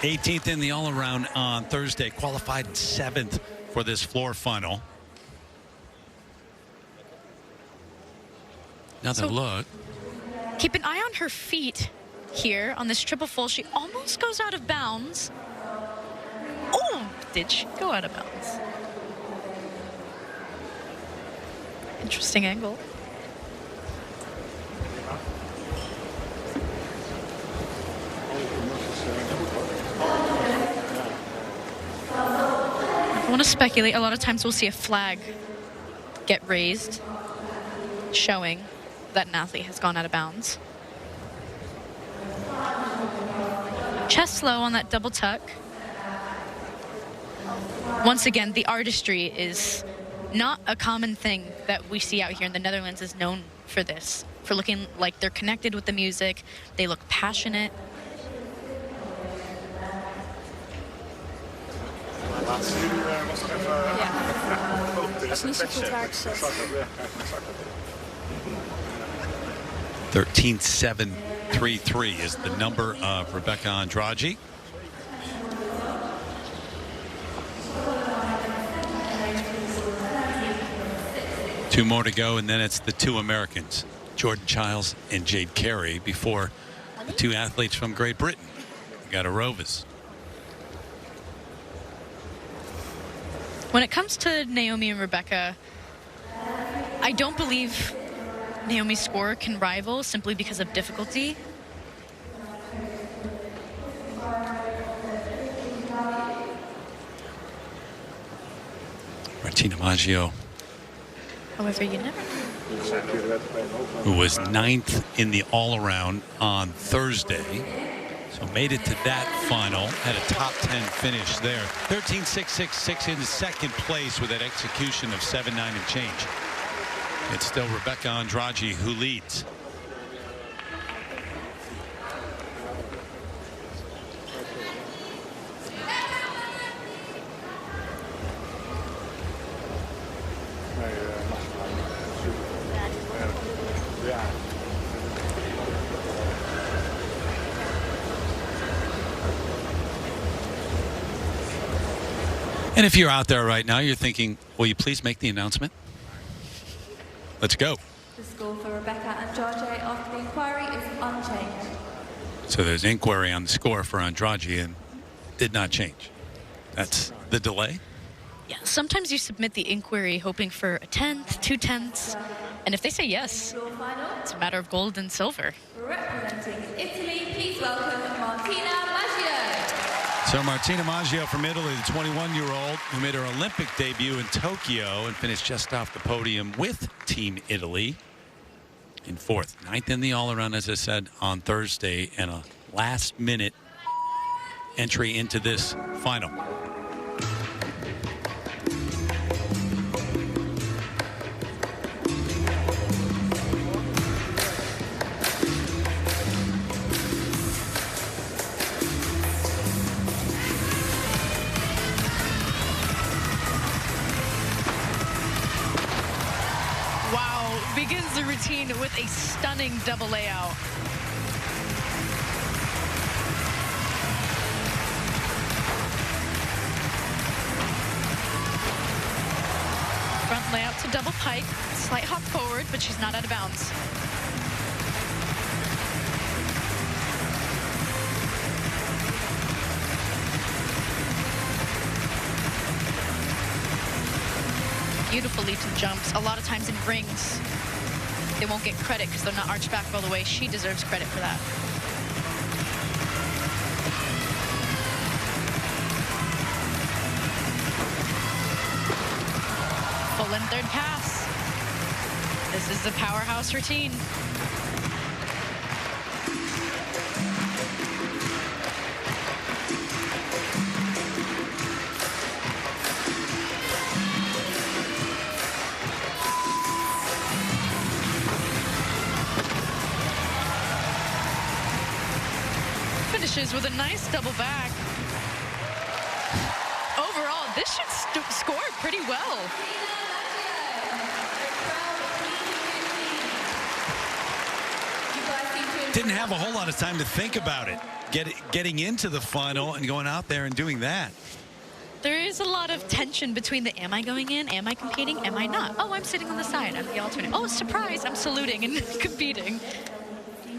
18th in the all-around on Thursday. Qualified 7th for this floor final. Another look. Keep an eye on her feet here on this triple full. She almost goes out of bounds. Oh, did she go out of bounds? Interesting angle. I want to speculate. A lot of times we'll see a flag get raised, showing that an athlete has gone out of bounds. Chest low on that double tuck. Once again, the artistry is not a common thing that we see out here in the Netherlands. Is known for this, for looking like they're connected with the music. They look passionate. Dat is niet zo goed waar ik zit. 13-7-3-3 is the number of Rebecca Andrade. Two more to go, and then it's the two Americans, Jordan Childs and Jade Carey, before the two athletes from Great Britain, Gagarovas. When it comes to Naomi and Rebecca, I don't believe Naomi's score can rival simply because of difficulty. Martina Maggio, However, you never know. who was 9th in the all-around on Thursday, so made it to that final, had a top 10 finish there. 13-6-6-6 in second place with that execution of 7-9 and change. It's still Rebecca Andrade who leads. And if you're out there right now, you're thinking, will you please make the announcement? Let's go. The score for Rebecca Andrade after the inquiry is unchanged. So there's inquiry on the score for Andrade and did not change. That's the delay. Yeah, sometimes you submit the inquiry hoping for a tenth, 2 tenths, and if they say yes, Floor final, it's a matter of gold and silver. representing Italy, please welcome Martina Maggio. So Martina Maggio from Italy, the 21-year-old who made her Olympic debut in Tokyo and finished just off the podium with Team Italy in 4th. 9th in the all-around, as I said, on Thursday, and a last-minute entry into this final. Wow, begins the routine with a stunning double layout. Front layout to double pike, slight hop forward, but she's not out of bounds. Beautiful leaps and jumps. A lot of times in rings, they won't get credit because they're not arched back all the way. She deserves credit for that. Full in third pass. This is the powerhouse routine. Finishes with a nice double back. Overall, this should score pretty well. Didn't have a whole lot of time to think about it. Getting into the final and going out there and doing that. There is a lot of tension between the am I going in, am I competing, am I not? Oh, I'm sitting on the side, I'm the alternate. Oh, surprise, I'm saluting and competing.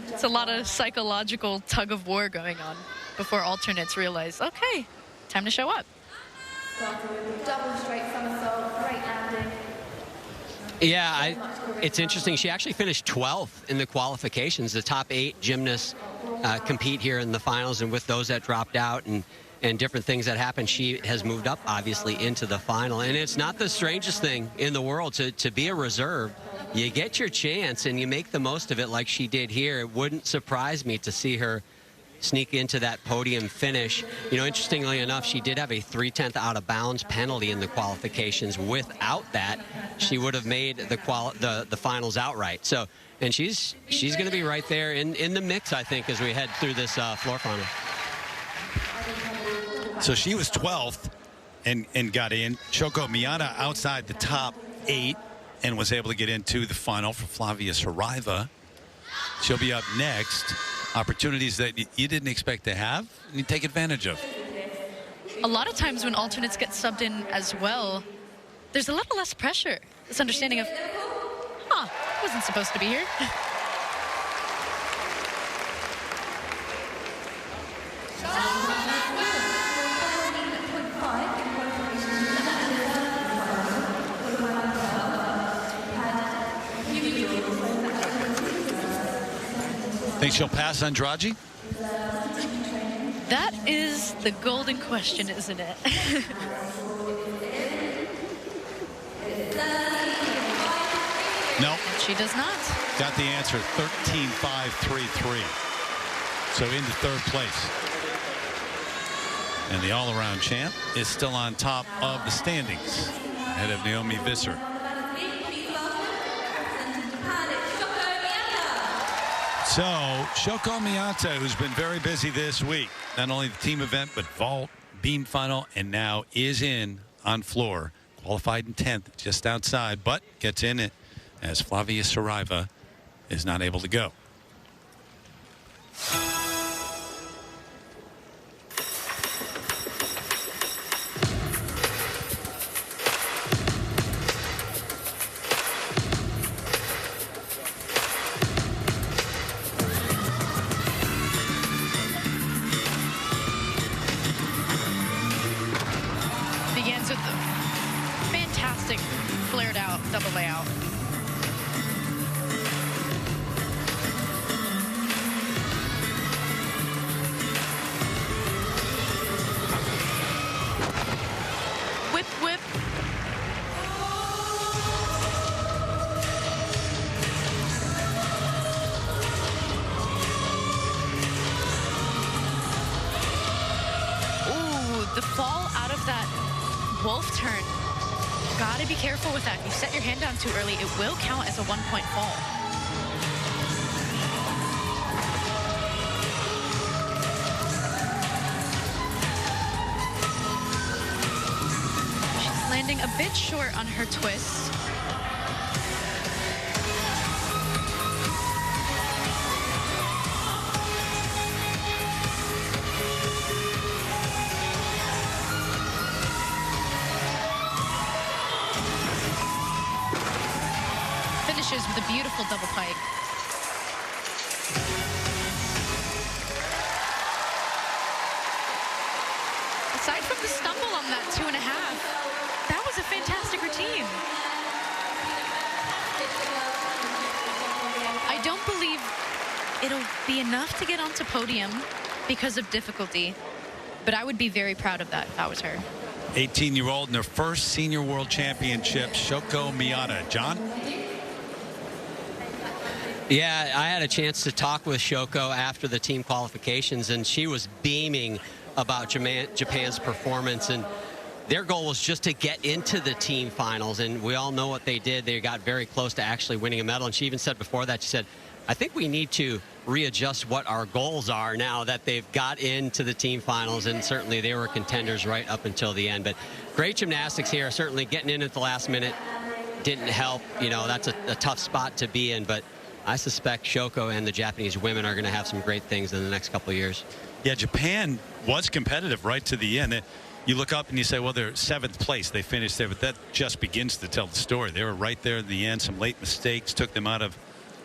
It's a lot of psychological tug of war going on before alternates realize, okay, time to show up. Started with a double straight somersault, great landing. Yeah, it's interesting. She actually finished 12th in the qualifications. The top 8 gymnasts compete here in the finals, and with those that dropped out and different things that happened, she has moved up, obviously, into the final. And it's not the strangest thing in the world to be a reserve. You get your chance, and you make the most of it like she did here. It wouldn't surprise me to see her sneak into that podium finish. You know, interestingly enough, she did have a 3/10 out of bounds penalty in the qualifications. Without that, she would have made the finals outright. So, and she's going to be right there in the mix, I think, as we head through this floor final. So she was 12th and got in. Shoko Miyata outside the top 8 and was able to get into the final for Flavia Saraiva. She'll be up next. Opportunities that you didn't expect to have, and you take advantage of. A lot of times when alternates get subbed in as well, there's a little less pressure. This understanding of, wasn't supposed to be here. Think she'll pass Andrade? That is the golden question, isn't it? No. She does not. Got the answer, 13.533. So into third place. And the all-around champ is still on top of the standings, ahead of Naomi Visser. So, Shoko Miyata, who's been very busy this week, not only the team event, but vault, beam final, and now is in on floor. Qualified in 10th, just outside, but gets in it as Flavia Saraiva is not able to go. Begins with a fantastic flared out double layout. Whip, whip. Ooh, the fall out of that wolf turn. Gotta be careful with that. If you set your hand down too early, it will count as a 1-point fall. She's landing a bit short on her twist. Finishes with a beautiful double pike. Aside from the stumble on that 2.5, that was a fantastic routine. I don't believe it'll be enough to get onto podium because of difficulty, but I would be very proud of that if I was her. 18-year-old in her first senior world championship, Shoko Miyata. John? Yeah, I had a chance to talk with Shoko after the team qualifications, and she was beaming about Japan's performance. And their goal was just to get into the team finals, and we all know what they did. They got very close to actually winning a medal. And she even said before that, she said, I think we need to readjust what our goals are now that they've got into the team finals, and certainly they were contenders right up until the end. But great gymnastics here. Certainly getting in at the last minute didn't help. You know, that's a tough spot to be in, but I suspect Shoko and the Japanese women are going to have some great things in the next couple of years. Yeah, Japan was competitive right to the end. You look up and you say, well, they're 7th place. They finished there, but that just begins to tell the story. They were right there at the end. Some late mistakes took them out of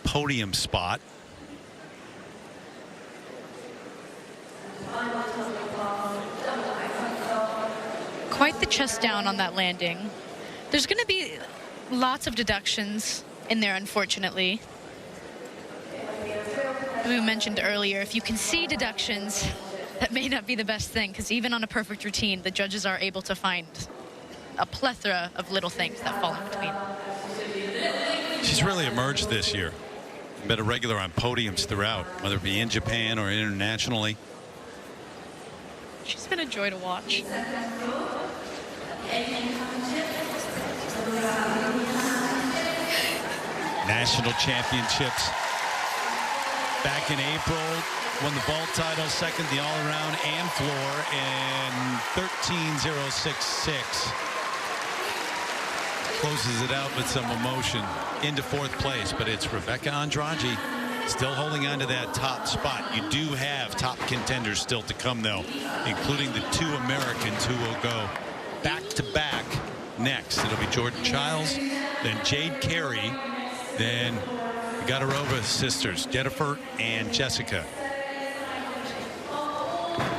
podium spot. Quite the chest down on that landing. There's going to be lots of deductions in there, unfortunately. We mentioned earlier, if you can see deductions, that may not be the best thing, because even on a perfect routine, the judges are able to find a plethora of little things that fall in between. She's really emerged this year. Been a regular on podiums throughout, whether it be in Japan or internationally. She's been a joy to watch. National championships back in April, won the vault title, second the all-around and floor, and 13.066. Closes it out with some emotion into 4th place, but it's Rebecca Andrade still holding on to that top spot. You do have top contenders still to come, though, including the 2 Americans who will go back-to-back next. It'll be Jordan Childs, then Jade Carey, then the Gadarova sisters, Jennifer and Jessica.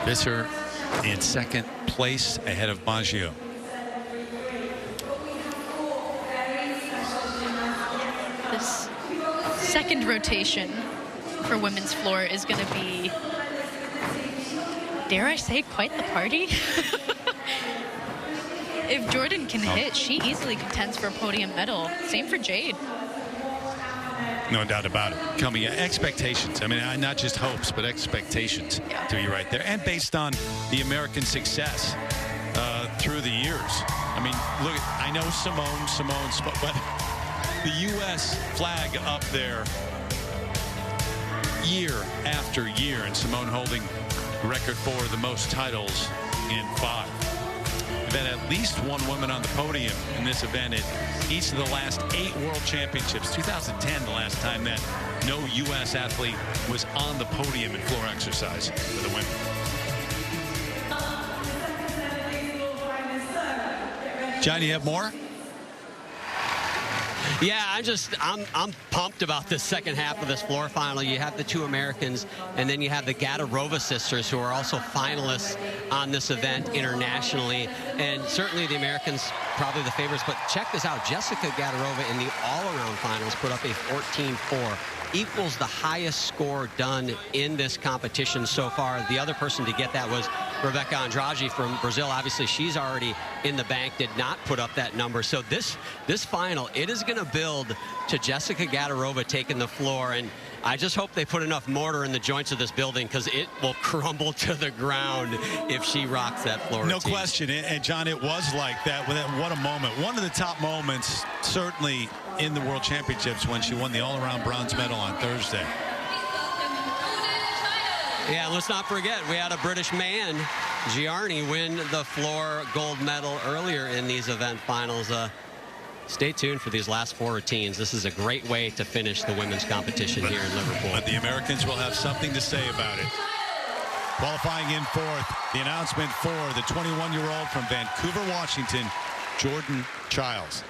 Visser in 2nd place ahead of Maggio. This second rotation for women's floor is going to be, dare I say, quite the party. If Jordan can hit, she easily contends for a podium medal. Same for Jade. No doubt about it. Coming expectations. I mean, not just hopes, but expectations to be right there. And based on the American success through the years. I mean, look, I know Simone, but the U.S. flag up there year after year, and Simone holding the record for the most titles in 5. been at least one woman on the podium in this event at each of the last 8 World Championships. 2010, the last time that no U.S. athlete was on the podium in floor exercise for the women. John, you have more? Yeah, I'm pumped about this second half of this floor final. You have the 2 Americans, and then you have the Gadarova sisters, who are also finalists on this event internationally. And certainly the Americans, probably the favorites. But check this out. Jessica Gadarova in the all-around finals put up a 14-4. Equals the highest score done in this competition so far. The other person to get that was Rebecca Andrade from Brazil. Obviously, she's already in the bank, did not put up that number. So this final, it is going to build to Jessica Gadarova taking the floor. And I just hope they put enough mortar in the joints of this building, because it will crumble to the ground if she rocks that floor. No question. And John, it was like that. What a moment. One of the top moments, certainly in the World Championships, when she won the all-around bronze medal on Thursday. Yeah, let's not forget, we had a British man, Giarni, win the floor gold medal earlier in these event finals. Stay tuned for these last 4 routines. This is a great way to finish the women's competition here in Liverpool. But the Americans will have something to say about it. Qualifying in 4th, the announcement for the 21-year-old from Vancouver, Washington, Jordan Chiles.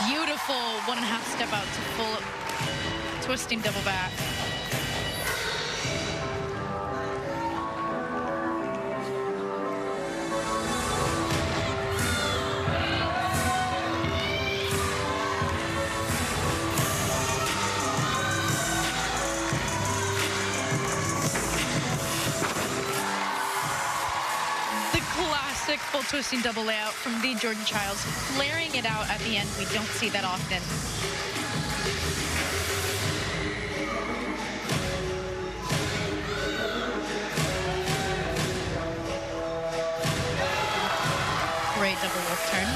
Beautiful 1.5 step out to full twisting double back. Full twisting double layout from the Jordan Chiles, flaring it out at the end. We don't see that often. Great double work turn.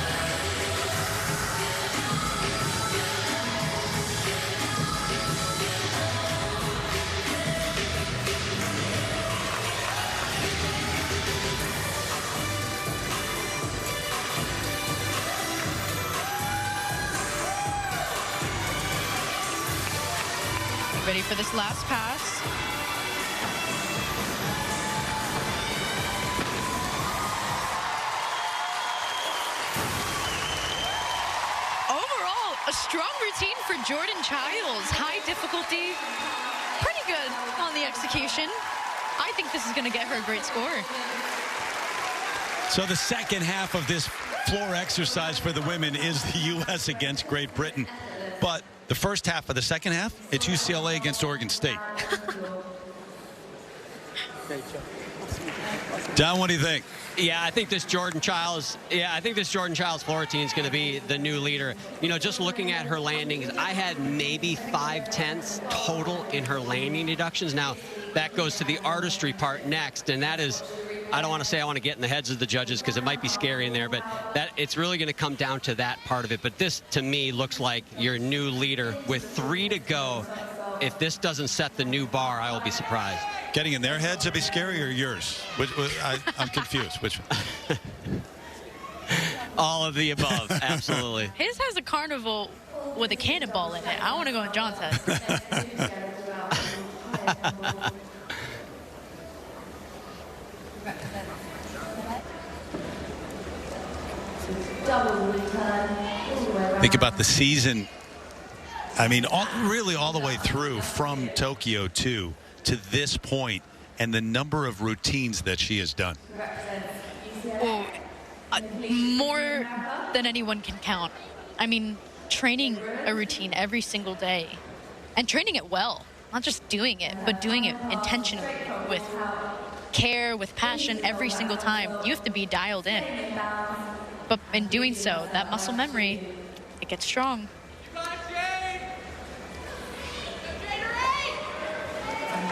Ready for this last pass. Overall, a strong routine for Jordan Chiles. High difficulty, pretty good on the execution. I think this is going to get her a great score. So the second half of this floor exercise for the women is the U.S. against Great Britain. But the first half of the second half, it's UCLA against Oregon State. Don, what do you think? Yeah, I think this Jordan Chiles floor routine is going to be the new leader. You know, just looking at her landings, I had maybe 5/10 total in her landing deductions. Now, that goes to the artistry part next, and that is, I don't want to say I want to get in the heads of the judges because it might be scary in there, but that it's really going to come down to that part of it. But this, to me, looks like your new leader with 3 to go. If this doesn't set the new bar, I will be surprised. Getting in their heads would be scary, or yours? I'm confused. Which one? All of the above, absolutely. His has a carnival with a cannonball in it. I want to go on John's head. Think about the season. I mean, really all the way through from Tokyo to this point, and the number of routines that she has done. Oh, more than anyone can count. I mean, training a routine every single day and training it well, not just doing it, but doing it intentionally with care, with passion every single time. You have to be dialed in. But in doing so, that muscle memory, it gets strong.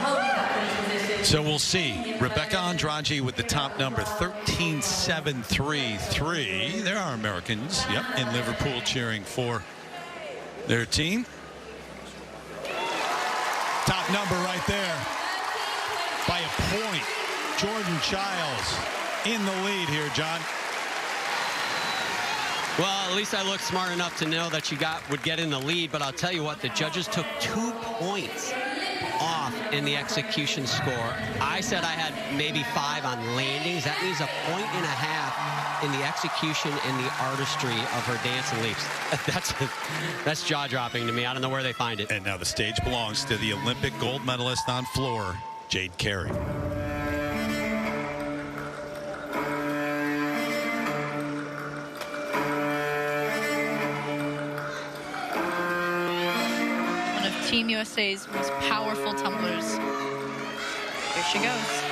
Holding up in position So we'll see. Rebecca Andrade with the top number, 13.733. There are Americans, in Liverpool cheering for their team. Top number right there by a point. Jordan Chiles in the lead here, John. Well, at least I looked smart enough to know that she would get in the lead, but I'll tell you what, the judges took 2 points off in the execution score. I said I had maybe 5 on landings. That means 1.5 points in the execution and the artistry of her dance and leaps. That's jaw-dropping to me. I don't know where they find it. And now the stage belongs to the Olympic gold medalist on floor, Jade Carey. Team USA's most powerful tumblers. Here she goes.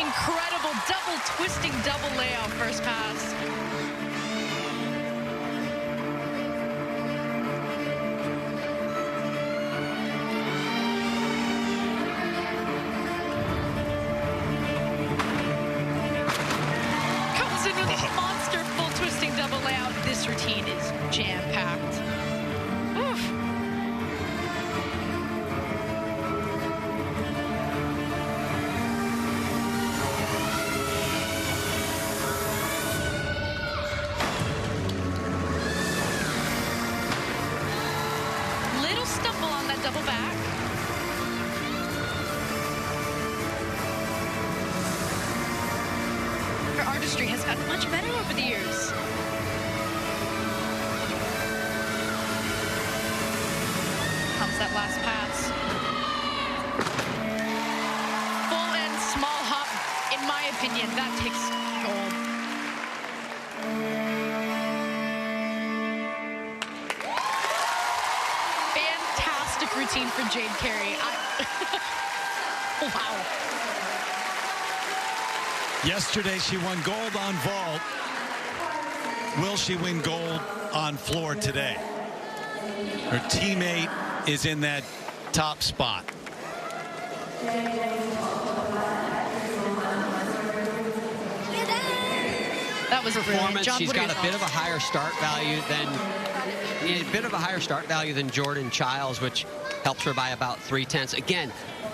Incredible double twisting double layout first pass. Comes in with a monster full twisting double layout. This routine is jam-packed. Oof. Little stumble on that double back. Her artistry has gotten much better over the years. That last pass. Full and small hop, in my opinion, that takes gold. Fantastic routine for Jade Carey. Wow. Yesterday she won gold on vault. Will she win gold on floor today? Her teammate is in that top spot. That was performance. John, she's got a bit of a higher start value than Jordan Chiles, which helps her by about 0.3. Again,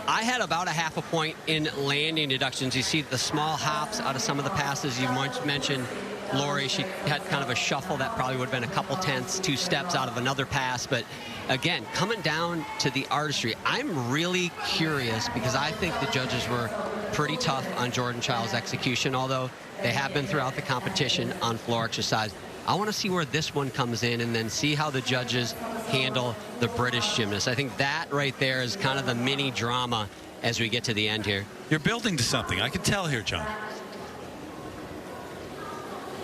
I had about 0.5 point in landing deductions. You see the small hops out of some of the passes you mentioned. Lori, she had kind of a shuffle that probably would have been a couple tenths, 2 steps out of another pass. But again, coming down to the artistry, I'm really curious because I think the judges were pretty tough on Jordan Chiles' execution, although they have been throughout the competition on floor exercise. I want to see where this one comes in and then see how the judges handle the British gymnast. I think that right there is kind of the mini drama as we get to the end here. You're building to something. I can tell here, John.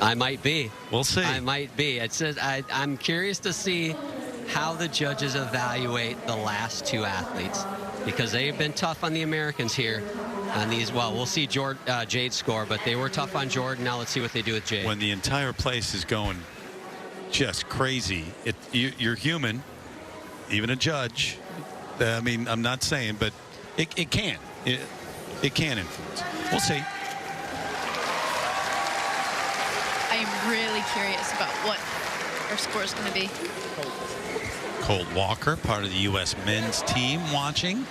I might be. We'll see. I might be. It says I'm curious to see how the judges evaluate the last 2 athletes because they've been tough on the Americans here on these. Well, we'll see Jade's score, but they were tough on Jordan. Now let's see what they do with Jade. When the entire place is going just crazy, you're human, even a judge. I mean, I'm not saying, but it can influence. We'll see. I'm really curious about what our score is going to be. Colt Walker, part of the U.S. men's team, watching.